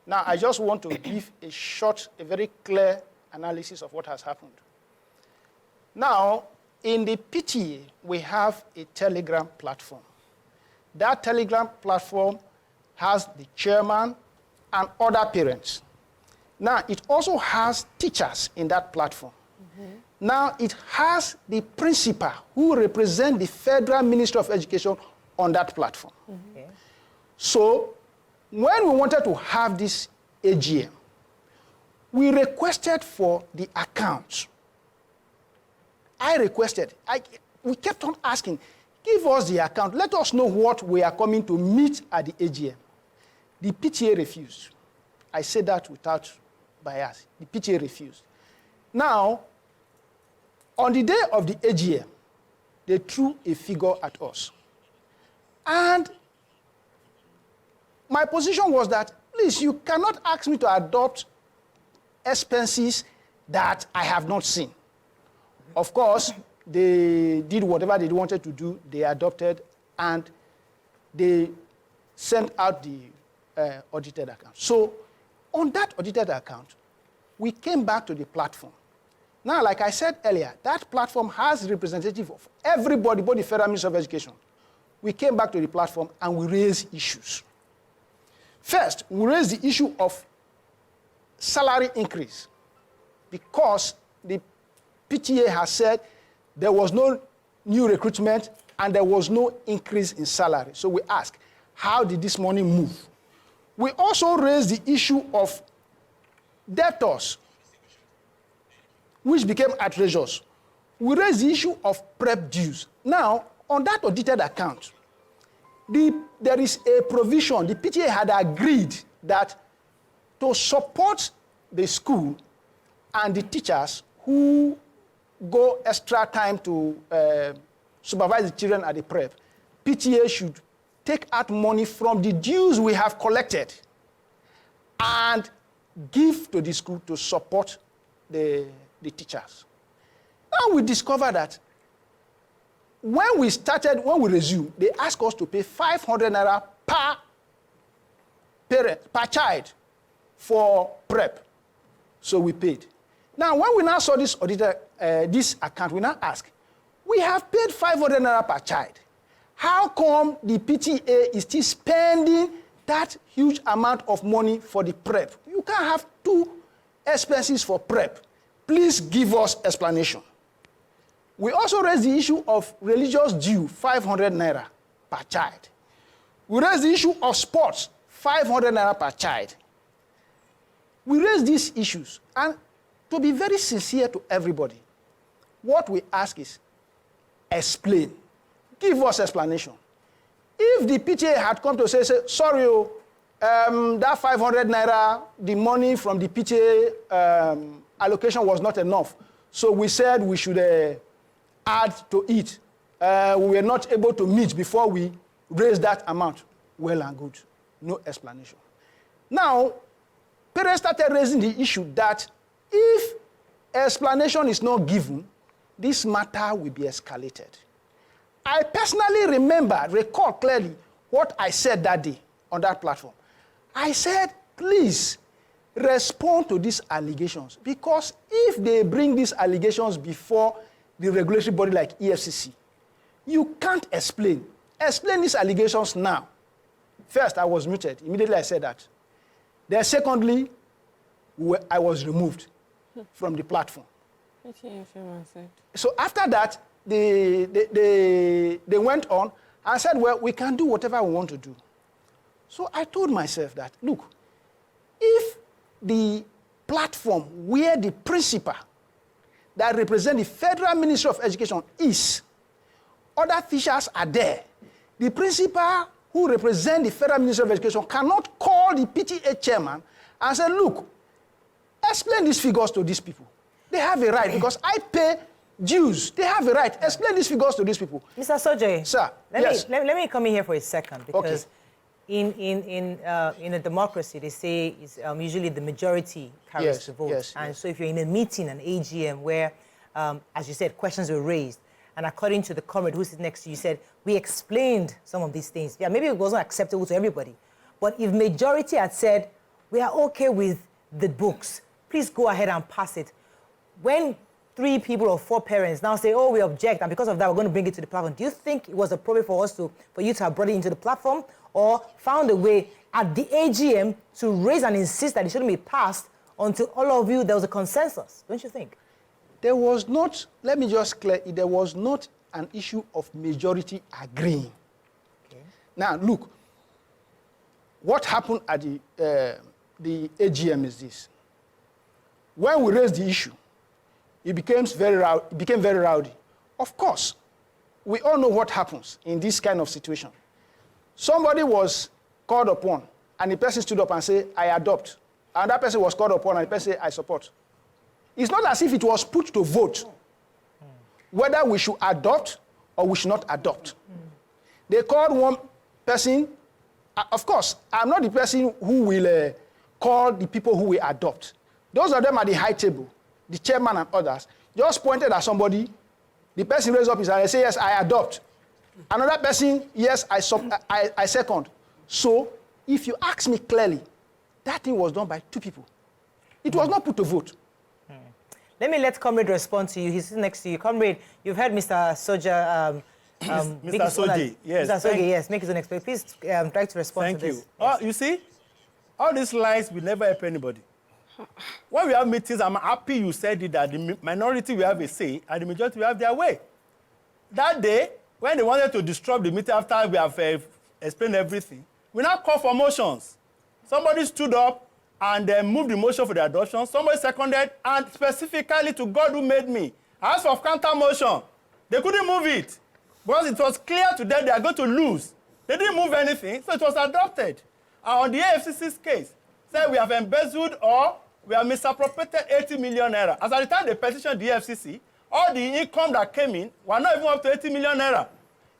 Now, I just want to give a very clear analysis of what has happened. Now, in the PTA, we have a Telegram platform. That Telegram platform has the chairman and other parents. Now, it also has teachers in that platform. Now, it has the principal who represent the Federal Ministry of Education on that platform. Okay. So, when we wanted to have this AGM, we requested for the accounts. We kept on asking, give us the account. Let us know what we are coming to meet at the AGM. The PTA refused. I say that without bias. The PTA refused. Now, on the day of the AGM, they threw a figure at us. And my position was that, please, you cannot ask me to adopt expenses that I have not seen. Of course, they did whatever they wanted to do. They adopted, and they sent out the audited account. So on that audited account, we came back to the platform. Now, like I said earlier, that platform has representative of everybody, both the Federal Ministry of Education. We came back to the platform and we raised issues. First, we raised the issue of salary increase because the PTA has said there was no new recruitment and there was no increase in salary. So we asked, how did this money move? We also raised the issue of debtors, which became outrageous. We raised the issue of prep dues. Now, on that audited account, there is a provision. The PTA had agreed that to support the school and the teachers who go extra time to supervise the children at the prep, PTA should take out money from the dues we have collected and give to the school to support the teachers. Now we discover that when we resumed, they asked us to pay 500 naira per parent, per child for prep. So we paid. Now, when we now saw this auditor, this account, we now ask, we have paid 500 naira per child. How come the PTA is still spending that huge amount of money for the prep? You can't have two expenses for prep. Please give us explanation. We also raised the issue of religious due, 500 naira per child. We raised the issue of sports, 500 naira per child. We raised these issues, and to be very sincere to everybody, what we ask is, explain. Give us explanation. If the PTA had come to say sorry, that 500 naira, the money from the PTA allocation was not enough, so we said we should add to it. We were not able to meet before we raised that amount. Well and good. No explanation. Now, parents started raising the issue that if explanation is not given, this matter will be escalated. I personally recall clearly what I said that day on that platform. I said, please respond to these allegations, because if they bring these allegations before the regulatory body like EFCC, you can't explain. Explain these allegations now. First, I was muted. Immediately I said that. Then secondly, I was removed from the platform. So after that, they went on and said, well, we can do whatever we want to do. So I told myself that, look, if the platform where the principal that represent the Federal Ministry of Education is, other officials are there, the principal who represent the Federal Ministry of Education cannot call the PTA chairman and say, look, explain these figures to these people. They have a right, because I pay dues. They have a right. Explain these figures to these people. Mr. Sojoy, sir, let me come in here for a second, because in a democracy, they say it's usually the majority carries the vote. So if you're in a meeting, an AGM, where, as you said, questions were raised, and according to the comrade who sits next to you, said, we explained some of these things. Yeah, maybe it wasn't acceptable to everybody. But if majority had said, we are okay with the books, please go ahead and pass it. When 3 people or 4 parents now say, oh, we object, and because of that, we're going to bring it to the platform, do you think it was appropriate for you to have brought it into the platform, or found a way at the AGM to raise and insist that it shouldn't be passed until all of you, there was a consensus? Don't you think? There was not, let me just clear it, there was not an issue of majority agreeing. Okay. Now, look, what happened at the AGM is this. When we raised the issue, it became very rowdy. Of course, we all know what happens in this kind of situation. Somebody was called upon, and the person stood up and said, I adopt. And that person was called upon, and the person said, I support. It's not as if it was put to vote whether we should adopt or we should not adopt. They called one person. Of course, I'm not the person who will call the people who will adopt. Those of them at the high table, the chairman and others, just pointed at somebody. The person raised up his hand and said, yes, I adopt. Another person, yes, I second. So, if you ask me clearly, that thing was done by 2 people. It was not put to vote. Let me let Comrade respond to you. He's next to you. Comrade, you've heard Mr. Soja. Mr. Soji, yes. Mr. Soji, yes, make his own explanation. Please try to respond to this. Thank you. You see, all these lies will never help anybody. When we have meetings, I'm happy you said it, that the minority will have a say and the majority will have their way. That day, when they wanted to disrupt the meeting after we have explained everything, we now call for motions. Somebody stood up and moved the motion for the adoption. Somebody seconded, and specifically to God who made me, asked for counter motion. They couldn't move it because it was clear to them they are going to lose. They didn't move anything, so it was adopted. On the AFCC's case, said we have embezzled or we have misappropriated 80 million naira. As at the time they petitioned the FCC, all the income that came in were not even up to 80 million naira.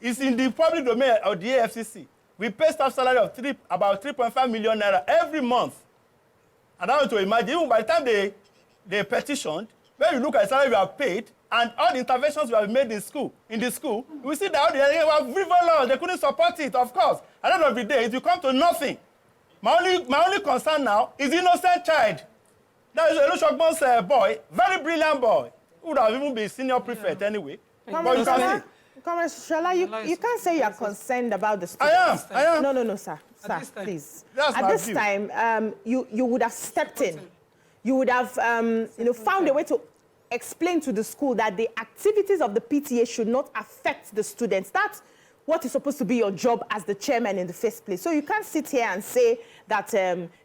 It's in the public domain of the AFCC. We pay staff salary of about 3.5 million naira every month. And I want to imagine, even by the time they petitioned, when you look at the salary we have paid and all the interventions we have made in the school, we see that all the were frivolous. They couldn't support it, of course. At the end of the day, it will come to nothing. My only concern now is the innocent child. That is Olusogbon's boy, very brilliant boy, who would have even been senior prefect anyway. But you can see. Comrade Shola, you can't say you are concerned about the students. I am. No, sir. Sir, please. That's At my this view. time, you would have stepped in. You would have found a way to explain to the school that the activities of the PTA should not affect the students. That's what is supposed to be your job as the chairman in the first place. So you can't sit here and say that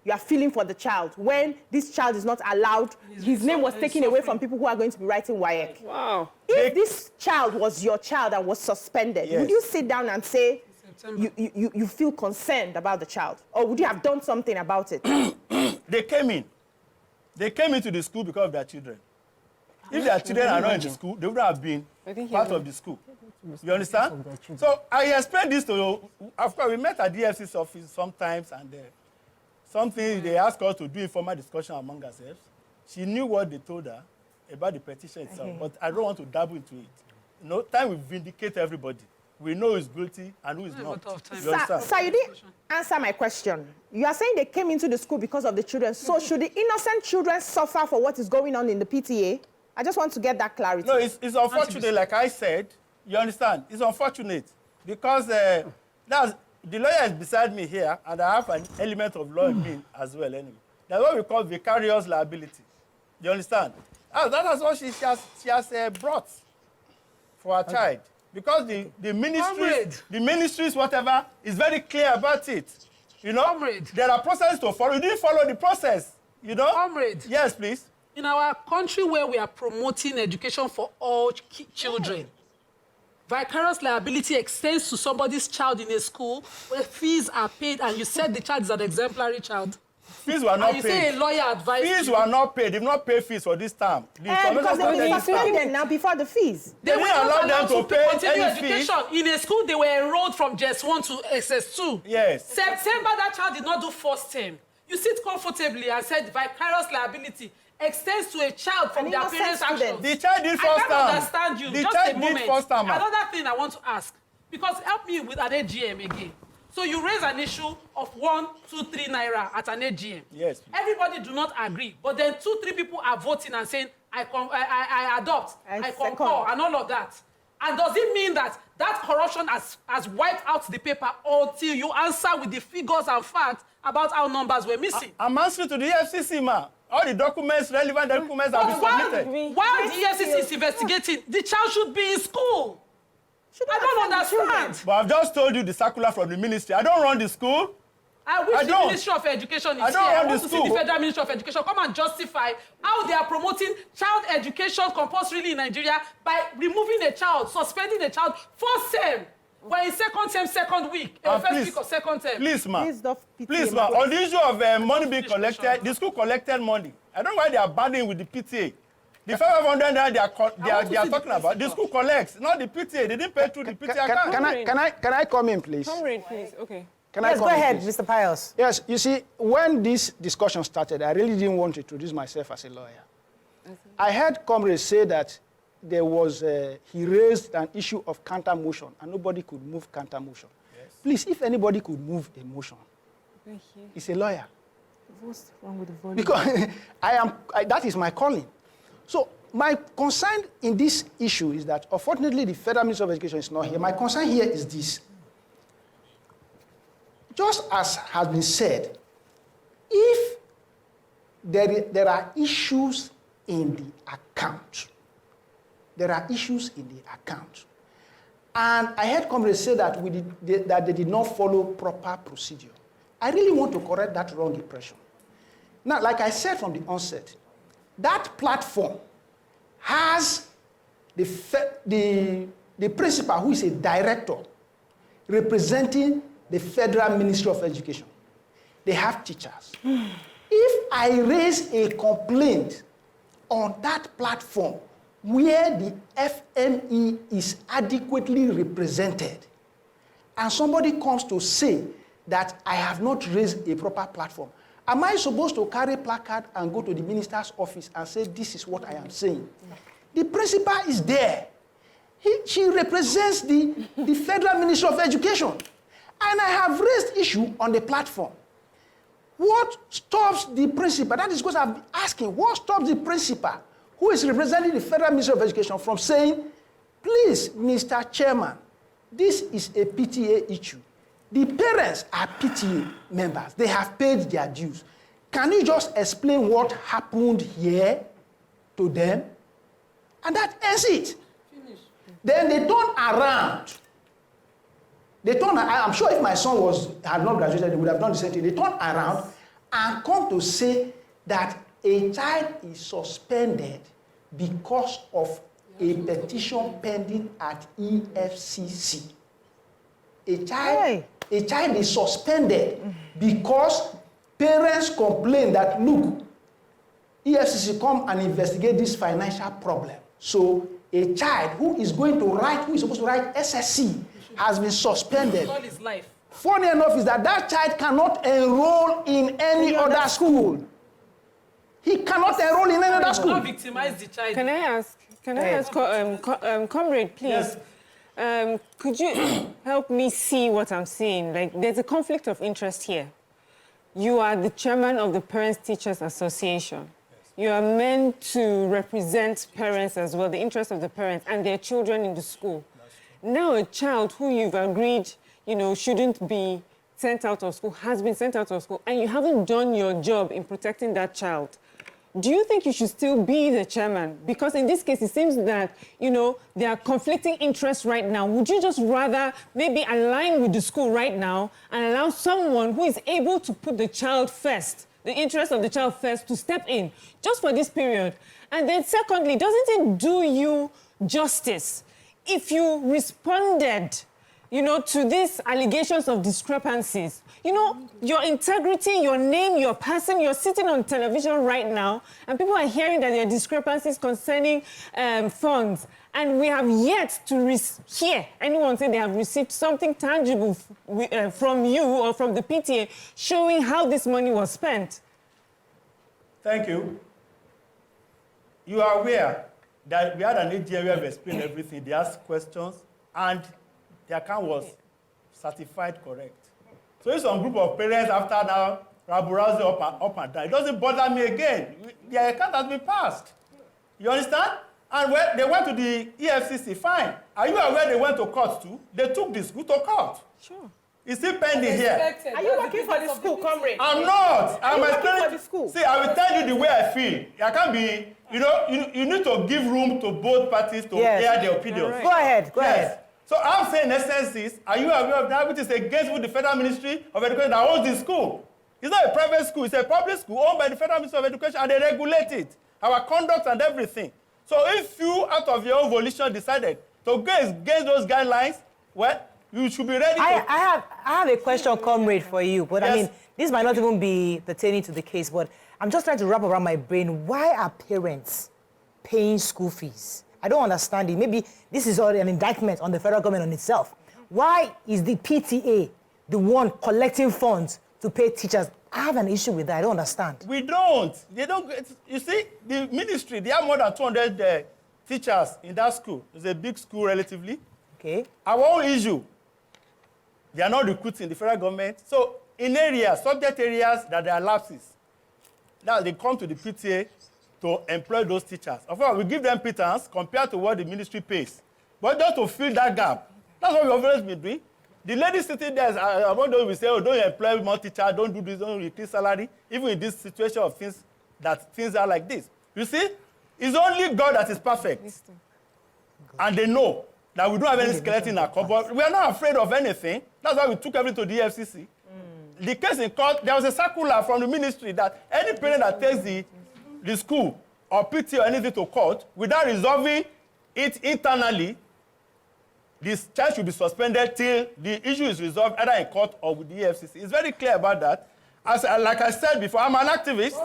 you are feeling for the child when this child is not allowed. His name was taken away from people who are going to be writing WAEC. Wow. If this child was your child and was suspended, Yes. would you sit down and say you feel concerned about the child? Or would you have done something about it? They came in. They came into the school because of their children. If their children are not in the school, they would have been part of the school. You understand? So I explained this to you. Of course, we met at the DFC's office sometimes, and something they asked us to do informal discussion among ourselves. She knew what they told her about the petition itself, but I don't want to dabble into it. Time will vindicate everybody. We know who's guilty and who is not. You understand? Sir, you didn't answer my question. You are saying they came into the school because of the children. So should the innocent children suffer for what is going on in the PTA? I just want to get that clarity. No, it's unfortunate, like I said. You understand? It's unfortunate because the lawyer is beside me here, and I have an element of law in me as well anyway. That's what we call vicarious liability. You understand? That is what she has brought for her child. Because the ministries, whatever, is very clear about it. Comrade. There are processes to follow. You didn't follow the process, Comrade. Yes, please. In our country where we are promoting education for all children, vicarious liability extends to somebody's child in a school where fees are paid and you said the child is an exemplary child. Fees were not paid. And you say a lawyer advised Fees were not paid. They've not paid fees for this term. Because they've been suspended now before the fees. They were didn't allow not them allowed to pay continue any education. In a school, they were enrolled from JS1 to SS2. Yes. September, that child did not do first term. You sit comfortably and said vicarious liability extends to a child from their parents' actions. The child did first I term. can't understand you. The Just child a did moment. first term. Another thing I want to ask, because help me with an AGM again. So you raise an issue of 1, 2, 3 naira at an AGM. Yes. Everybody do not agree, but then 2, 3 people are voting and saying, I adopt, I concur, and all of that. And does it mean that corruption has wiped out the paper until you answer with the figures and facts about how numbers were missing? I'm answering to the FCC, ma. All the documents, relevant documents have been submitted. While the EFCC is investigating, the child should be in school. I don't understand. But I've just told you the circular from the ministry. I don't run the school. I wish the Ministry of Education is here. I want to see the Federal Ministry of Education come and justify how how they are promoting child education compulsorily in Nigeria by removing a child, suspending a child, first term. We're in second term, second week, first week of second term. Please, ma. Please, ma. On the issue of money being collected, the school collected money. I don't know why they are banding with the PTA. The 500 naira they are talking about, the school collects, not the PTA. They didn't pay through the PTA account. Can I come in, please? Comrade, please. Okay. Yes, go ahead, Mr. Pius. Yes, you see, when this discussion started, I really didn't want to introduce myself as a lawyer. I heard comrades say that there was, he raised an issue of counter motion, and nobody could move counter motion. Yes. Please, if anybody could move a motion, he's a lawyer. What's wrong with the volume? Because that is my calling. So my concern in this issue is that, unfortunately, the Federal Ministry of Education is not here. My concern here is this. Just as has been said, if there are issues in the account, and I heard comrades say that, that they did not follow proper procedure, I really want to correct that wrong impression. Now, like I said from the onset, that platform has the principal, who is a director, representing the Federal Ministry of Education. They have teachers. If I raise a complaint on that platform where the FME is adequately represented, and somebody comes to say that I have not raised a proper platform, am I supposed to carry a placard and go to the minister's office and say, this is what I am saying? The principal is there. She represents the Federal Ministry of Education. And I have raised issue on the platform. What stops the principal? That is because I'm asking, what stops the principal, who is representing the Federal Ministry of Education, from saying, please, Mr. Chairman, this is a PTA issue. The parents are PTA members. They have paid their dues. Can you just explain what happened here to them? And that ends it. Finish. Then they turn around. I'm sure if my son had not graduated, they would have done the same thing. They turn around and come to say that a child is suspended because of a petition pending at EFCC. A child is suspended because parents complain that, look, EFCC come and investigate this financial problem. So a child who is supposed to write SSC has been suspended. All his life. Funny enough is that child cannot enroll in any other school. He cannot enroll in any other school. Not victimize the child. Can I ask, comrade, please? Yes. Could you help me see what I'm seeing? Like, there's a conflict of interest here. You are the chairman of the Parents Teachers Association. Yes. You are meant to represent parents as well, the interests of the parents and their children in the school. Now a child who you've agreed, shouldn't be sent out of school, has been sent out of school, and you haven't done your job in protecting that child. Do you think you should still be the chairman? Because in this case, it seems that, there are conflicting interests right now. Would you just rather maybe align with the school right now and allow someone who is able to put the child first, the interest of the child first, to step in just for this period? And then secondly, doesn't it do you justice if you responded, to these allegations of discrepancies? Your integrity, your name, your person, you're sitting on television right now, and people are hearing that there are discrepancies concerning funds. And we have yet to hear anyone say they have received something tangible from you or from the PTA showing how this money was spent. Thank you. You are aware that we had an AGM where we explained everything. They asked questions, and the account was certified correct. So if some group of parents after now rabble-rousing up and down, it doesn't bother me again. The account has been passed. You understand? And when they went to the EFCC, fine. Are you aware they went to court too? They took the school to court. Sure. It's still pending here. Are you working for the school, comrade? I'm not. I'm working for the school. See, I will tell you the way I feel. I can't be, you need to give room to both parties to hear their opinions. Right. Go ahead. So I'm saying, in essence, is, are you aware of that which is against the Federal Ministry of Education that owns the school? It's not a private school. It's a public school owned by the Federal Ministry of Education, and they regulate it. our conduct and everything. So if you, out of your own volition, decided to go against those guidelines, well, you should be ready I have a question, comrade, for you. But yes. I mean, this might not even be pertaining to the case, but I'm just trying to wrap around my brain. Why are parents paying school fees? I don't understand it. Maybe this is already an indictment on the federal government on itself. Why is the PTA the one collecting funds to pay teachers? I have an issue with that. I don't understand. We don't. They don't. You see, the ministry, they have more than 200 teachers in that school. It's a big school relatively. Okay. Our own issue, they are not recruiting the federal government. So in areas, subject areas that there are lapses, now they come to the PTA to employ those teachers. Of course, we give them pittance compared to what the ministry pays. But just to fill that gap, that's what we've always been doing. The lady sitting there, among those we say, oh, don't employ more teachers, don't do this, don't increase salary, even in this situation of things, that things are like this. You see, it's only God that is perfect. And they know that we don't have any skeleton in our cupboard. We are not afraid of anything. That's why we took everything to the FCC. The case in court, there was a circular from the ministry that any parent that takes the school or PT or anything to court without resolving it internally, this child should be suspended till the issue is resolved either in court or with the FCC. It's very clear about that. Like I said before, I'm an activist,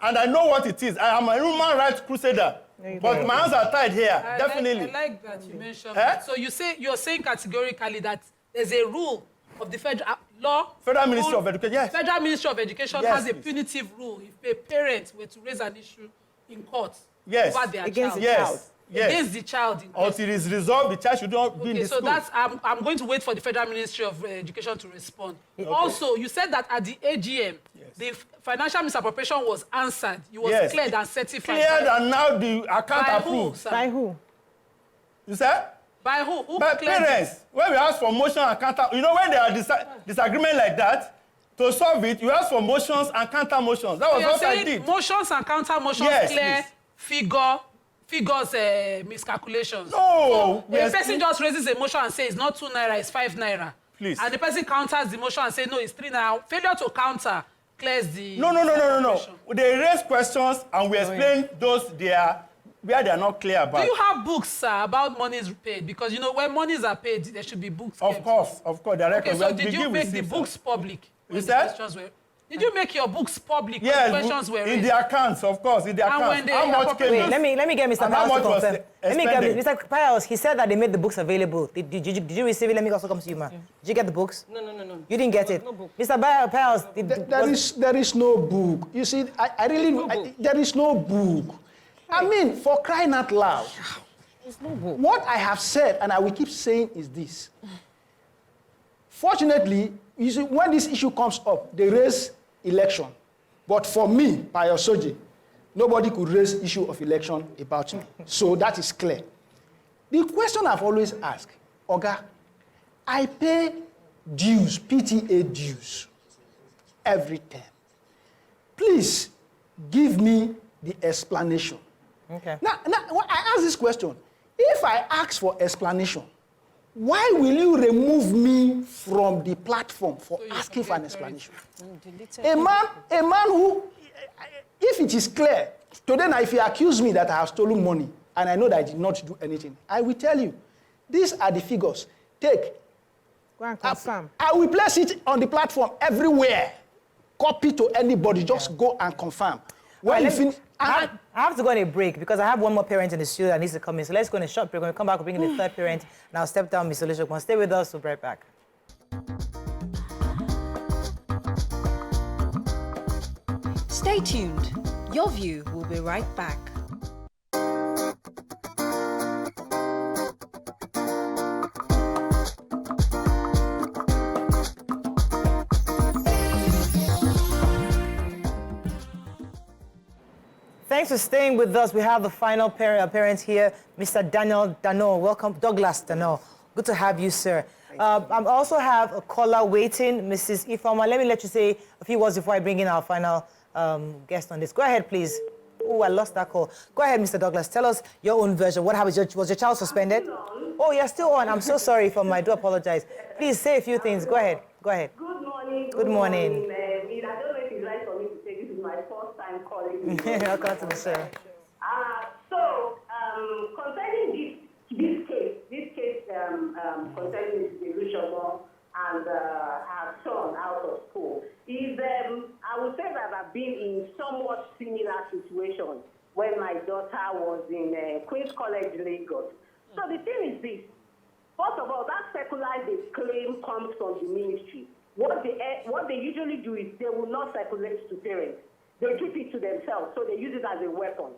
and I know what it is. I am a human rights crusader. But my hands are tied here, definitely. I like that you mentioned that. So you're saying categorically that there's a rule of the federal law. Federal Ministry of Education, yes. Federal Ministry of Education yes, has a punitive rule if a parent were to raise an issue in court yes. over their Against child. the child. Yes. Against the child. Until it is resolved, the child should not be in the school. So that's, I'm going to wait for the Federal Ministry of Education to respond. Okay. Also, you said that at the AGM, the financial misappropriation was answered. It was cleared and certified. Cleared and now the account approved. By who? You said? By who? Who by parents. When we ask for motion and counter, you know when there are disagreement like that, to solve it, you ask for motions and counter motions. That was what I did. Motions and counter motions clear figures miscalculations. No. So, a person just raises a motion and says it's not 2 naira, it's 5 naira. Please. And the person counters the motion and says no, it's 3 naira. Failure to counter clears the... No. They raise questions and we explain those where they are not clear about. Do you have books about monies paid? Because, you know, when monies are paid, there should be books. Of course. Okay, so did you make the books public? You said? Did you make your books public when yes, questions were raised? In the accounts, of course, in the accounts. How much came in? Let me get Mr. Piles to confirm. Let me get Mr. Piles. He said that they made the books available. Did you receive it? Let me also come to you, ma. Did you get the books? No. You didn't get it? No book. Mr. Piles, there is no book. You see, there is no book. I mean, for crying out loud. There's no book. What I have said, and I will keep saying, is this. Fortunately, you see, when this issue comes up, they raise election. But for me, Pius Soji, nobody could raise issue of election about me. So that is clear. The question I've always asked, Oga, I pay dues, PTA dues, every term. Please give me the explanation. Okay. Now, I ask this question. If I ask for explanation, why will you remove me from the platform for asking for an explanation? A man who, if it is clear, today now if you accuse me that I have stolen money, and I know that I did not do anything, I will tell you, these are the figures. Take. Go and confirm. I will place it on the platform everywhere. Copy to anybody, just go and confirm. Well, I have to go on a break because I have one more parent in the studio that needs to come in. So let's go on a short break. When we come back, we'll bring in the third parent. And I'll step down, Mr. Olishokwan. Stay with us. We'll be right back. Stay tuned. Your View will be right back. Thanks for staying with us. We have the final parent here, Mr. Daniel Dano. Welcome, Douglas Dano. Good to have you, sir. I also have a caller waiting, Mrs. Ifeoma. Let me let you say a few words before I bring in our final guest on this. Go ahead, please. Oh, I lost that call. Go ahead, Mr. Douglas. Tell us your own version. What happened? Was your child suspended? Oh, you're still on. I'm so sorry, I do apologize. Please say a few things. Go ahead. Good morning. Good morning. I don't know if it's right for me to say this is my first time calling Welcome to the show. Concerning this case concerning the Luciano and her son out of school, is I would say that I've been in somewhat similar situation when my daughter was in Queen's College, Lagos. So the thing is this. First of all, that secularized claim comes from the ministry. What they usually do is they will not circulate to parents. They keep it to themselves, so they use it as a weapon.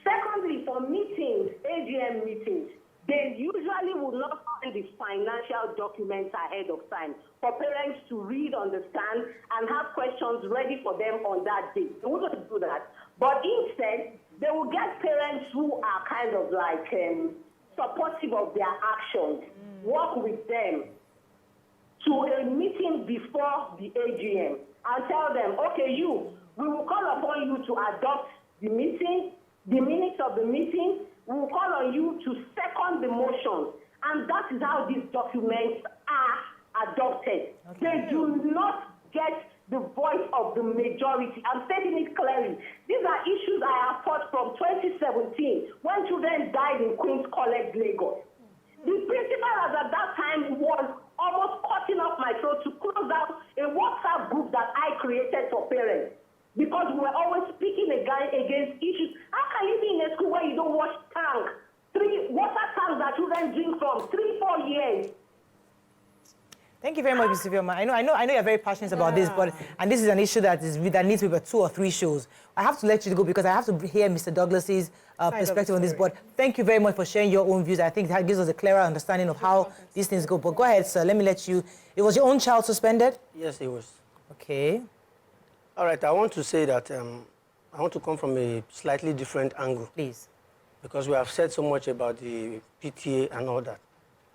Secondly, for meetings, AGM meetings, they usually will not find the financial documents ahead of time for parents to read, understand, and have questions ready for them on that day. They wouldn't do that. But instead, they will get parents who are kind of like supportive of their actions, work with them to a meeting before the AGM and tell them, okay, we will call upon you to adopt the meeting, the minutes of the meeting. We will call on you to second the motion. And that is how these documents are adopted. Okay. They do not get the voice of the majority. I'm stating it clearly. These are issues I have fought from 2017 when children died in Queen's College, Lagos. The principal at that time was almost cutting off my throat to close out a WhatsApp group that I created for parents. Because we were always speaking against issues. How can you be in a school where you don't wash tanks? 3 water tanks that children drink from 3-4 years? Thank you very much, Mr. Fioma. I know you're very passionate about this, and this is an issue that needs maybe 2 or 3 shows. I have to let you go because I have to hear Mr. Douglas's perspective on this. But thank you very much for sharing your own views. I think that gives us a clearer understanding of how these things go. But go ahead, sir. Let me let you. It was your own child suspended? Yes, it was. Okay. All right, I want to say that I want to come from a slightly different angle. Please. Because we have said so much about the PTA and all that.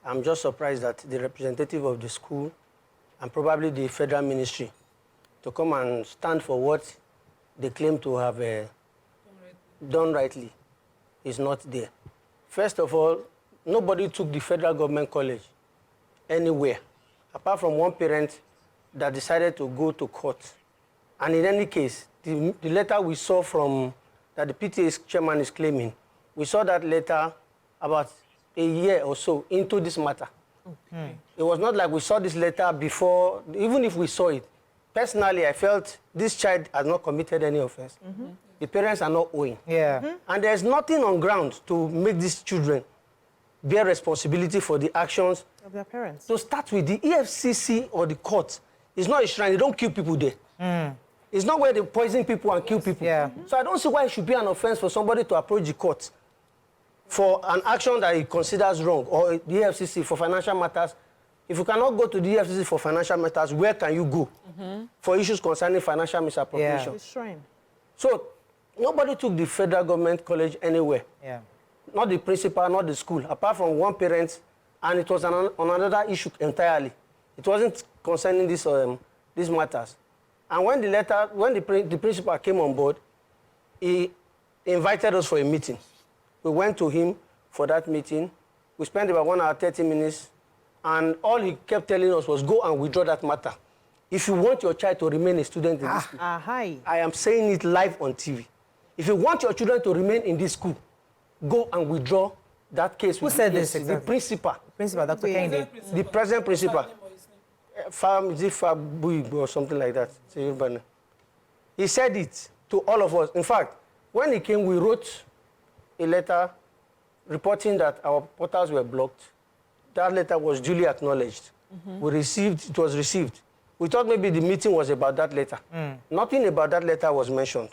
I'm just surprised that the representative of the school and probably the federal ministry to come and stand for what they claim to have done rightly is not there. First of all, nobody took the federal government college anywhere, apart from one parent that decided to go to court. And in any case, the letter we saw from that the PTA chairman is claiming, we saw that letter about a year or so into this matter. Okay. It was not like we saw this letter before, even if we saw it. Personally, I felt this child has not committed any offense. The parents are not owing. Yeah. And there's nothing on ground to make these children bear responsibility for the actions of their parents. To start with, the EFCC or the court is not a shrine. They don't kill people there. It's not where they poison people and kill people. Yeah. So I don't see why it should be an offense for somebody to approach the court for an action that he considers wrong, or the EFCC for financial matters. If you cannot go to the EFCC for financial matters, where can you go for issues concerning financial misappropriation? The shrine. So nobody took the federal government college anywhere. Yeah. Not the principal, not the school, apart from one parent, and it was on another issue entirely. It wasn't concerning these matters. And when the principal came on board, he invited us for a meeting. We went to him for that meeting. We spent about 1 hour, 30 minutes, and all he kept telling us was, go and withdraw that matter. If you want your child to remain a student in this school, I am saying it live on TV. If you want your children to remain in this school, go and withdraw that case. Who said this exactly? The principal. Principal, Dr. Kennedy. The present principal. Fabuyi or something like that. He said it to all of us. In fact, when he came, we wrote a letter reporting that our portals were blocked. That letter was duly acknowledged. It was received. We thought maybe the meeting was about that letter. Nothing about that letter was mentioned.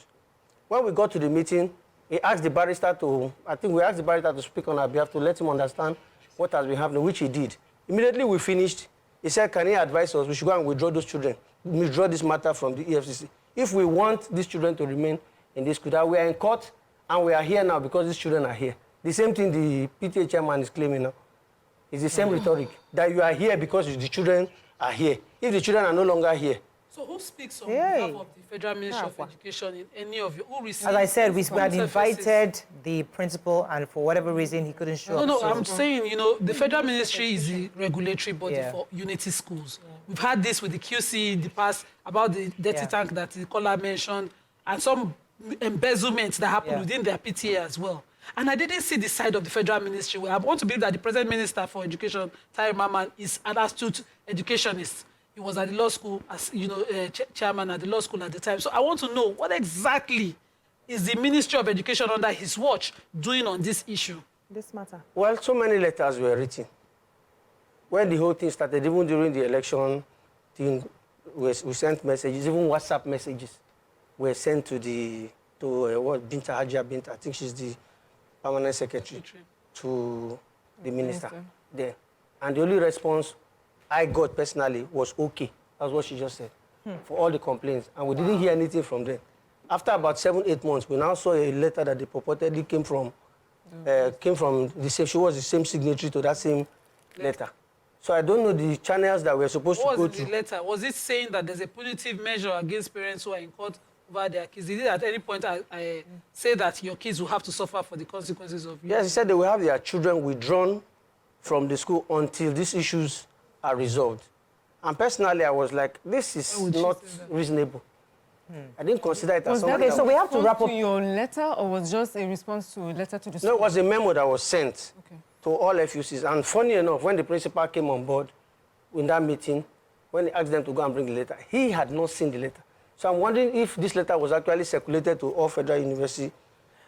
When we got to the meeting, he asked the barrister we asked the barrister to speak on our behalf to let him understand what has been happening, which he did. Immediately we finished, he said, can he advise us? We should go and withdraw those children, withdraw this matter from the EFCC. If we want these children to remain in this school, that we are in court and we are here now because these children are here. The same thing the PTA chairman is claiming now. It's the same rhetoric, that you are here because the children are here. If the children are no longer here. So who speaks on behalf of the Federal Ministry of Education in any of you? Who received? As I said, we had invited the principal, and for whatever reason, he couldn't show up. No, I'm saying, the Federal Ministry is the regulatory body for unity schools. We've had this with the QC in the past about the dirty tank that the caller mentioned, and some embezzlement that happened within their PTA as well. And I didn't see the side of the federal ministry. Where I want to believe that the present minister for education, Tari Maman, is an astute educationist. He was at the law school as chairman at the law school at the time. So I want to know what exactly is the Ministry of Education under his watch doing on this issue? This matter. Well, so many letters were written. When the whole thing started, even during the election thing, we sent messages, even WhatsApp messages were sent to Binta Hajia Binta, I think she's the permanent secretary, to the minister there. And the only response I got personally was okay. That's what she just said, for all the complaints. And we didn't hear anything from them. After about 7-8 months, we now saw a letter that they purportedly came from the same, she was the same signatory to that same letter. So I don't know the channels that we're supposed to go What was to. the letter? Was it saying that there's a punitive measure against parents who are in court over their kids? Did it at any point I say that your kids will have to suffer for the consequences of you? Yes, he said they will have their children withdrawn from the school until these issues are resolved. And personally, I was like, this is not reasonable. I didn't consider it as something. Okay, so we have to wrap up. To your letter, or was just a response to a letter to the school? No, it was a memo that was sent to all FUCs. And funny enough, when the principal came on board in that meeting, when he asked them to go and bring the letter, he had not seen the letter. So I'm wondering if this letter was actually circulated to all federal university.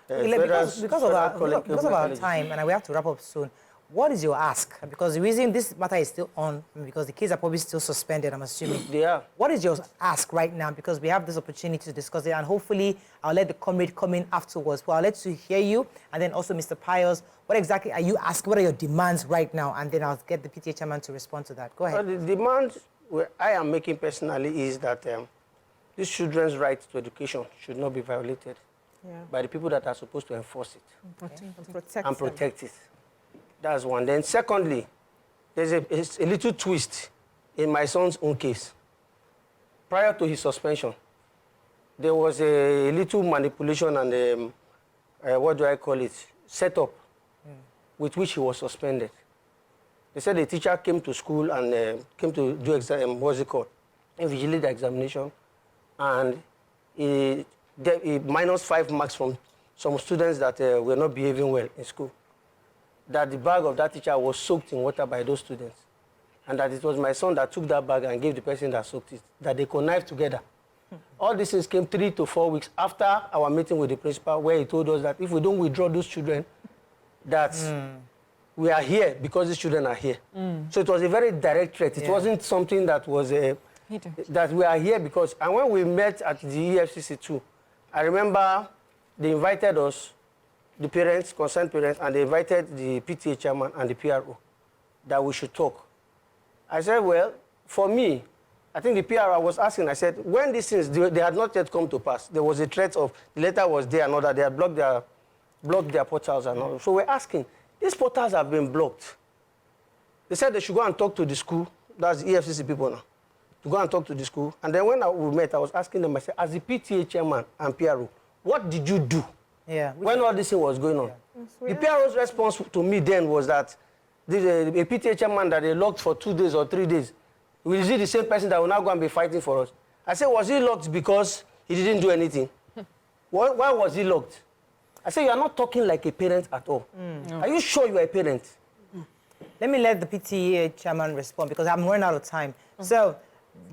Because of our time, and we have to wrap up soon, what is your ask? Because the reason this matter is still on, because the kids are probably still suspended, I'm assuming. They are. What is your ask right now? Because we have this opportunity to discuss it, and hopefully I'll let the comrade come in afterwards. Well, I'll let you hear you, and then also Mr. Pius, what exactly are you asking? What are your demands right now? And then I'll get the PTA chairman to respond to that. Go ahead. Well, the demand I am making personally is that these children's right to education should not be violated by the people that are supposed to enforce it and protect it. That's one. Then secondly, there's a little twist in my son's own case. Prior to his suspension, there was a little manipulation and what do I call it, setup with which he was suspended. They said the teacher came to school and came to do exam, what's it called, invigilate the examination, and he minus 5 marks from some students that were not behaving well in school. That the bag of that teacher was soaked in water by those students. And that it was my son that took that bag and gave the person that soaked it, that they connived together. All these things came 3 to 4 weeks after our meeting with the principal, where he told us that if we don't withdraw those children, that we are here because these children are here. So it was a very direct threat. It wasn't something that was that we are here because, and when we met at the EFCC too, I remember they invited us, the parents, concerned parents, and they invited the PTA chairman and the PRO that we should talk. I said, well, for me, I think the PRO was asking, I said, when these things, they had not yet come to pass, there was a threat of, the letter was there and all that, they had blocked their portals and all. So we're asking, these portals have been blocked. They said they should go and talk to the school, that's the EFCC people now, to go and talk to the school. And then when we met, I was asking them, I said, as the PTA chairman and PRO, what did you do when all this thing was going on? The PRO's response to me then was that a PTA chairman that they locked for 2 days or 3 days, will he the same person that will now go and be fighting for us? I said, was he locked because he didn't do anything? Why was he locked? I said, you are not talking like a parent at all. No. Are you sure you are a parent? Let me let the PTA chairman respond because I'm running out of time. So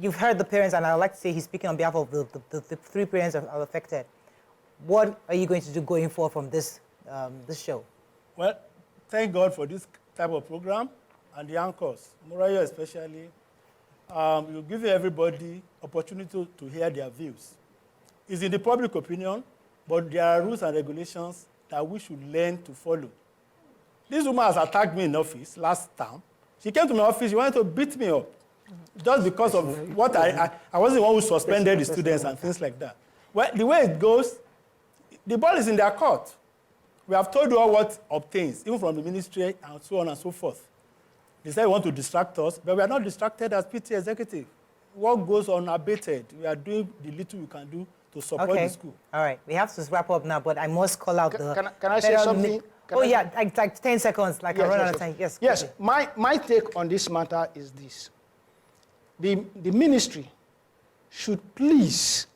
you've heard the parents, and I'd like to say he's speaking on behalf of the 3 parents are affected. What are you going to do going forward from this show? Well, thank God for this type of program and the anchors, Morayo especially. You give everybody opportunity to hear their views. It's in the public opinion, but there are rules and regulations that we should learn to follow. This woman has attacked me in office last time. She came to my office, she wanted to beat me up. Just because of what I wasn't the one who suspended the students and things like that. Well, the way it goes, the ball is in their court. We have told you all what obtains, even from the ministry and so on and so forth. They say they want to distract us, but we are not distracted as PTA executive. What goes unabated, we are doing the little we can do to support the school. All right, we have to wrap up now, but I must call out Can I say something? Like 10 seconds, like I run out of time. Yes. Yes, my take on this matter is this. The ministry should please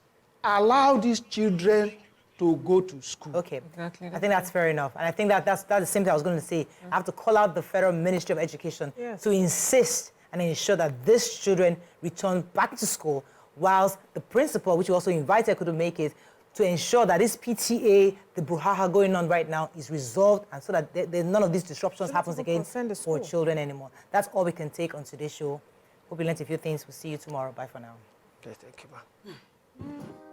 allow these children to go to school. Okay, Exactly. I think that's fair enough. And I think that's the same thing I was going to say. I have to call out the Federal Ministry of Education to insist and ensure that these children return back to school, whilst the principal, which we also invited, couldn't make it, to ensure that this PTA, the brouhaha going on right now, is resolved, and so that none of these disruptions happens again for children anymore. That's all we can take on today's show. Hope you learned a few things. We'll see you tomorrow. Bye for now. Okay, thank you, ma'am.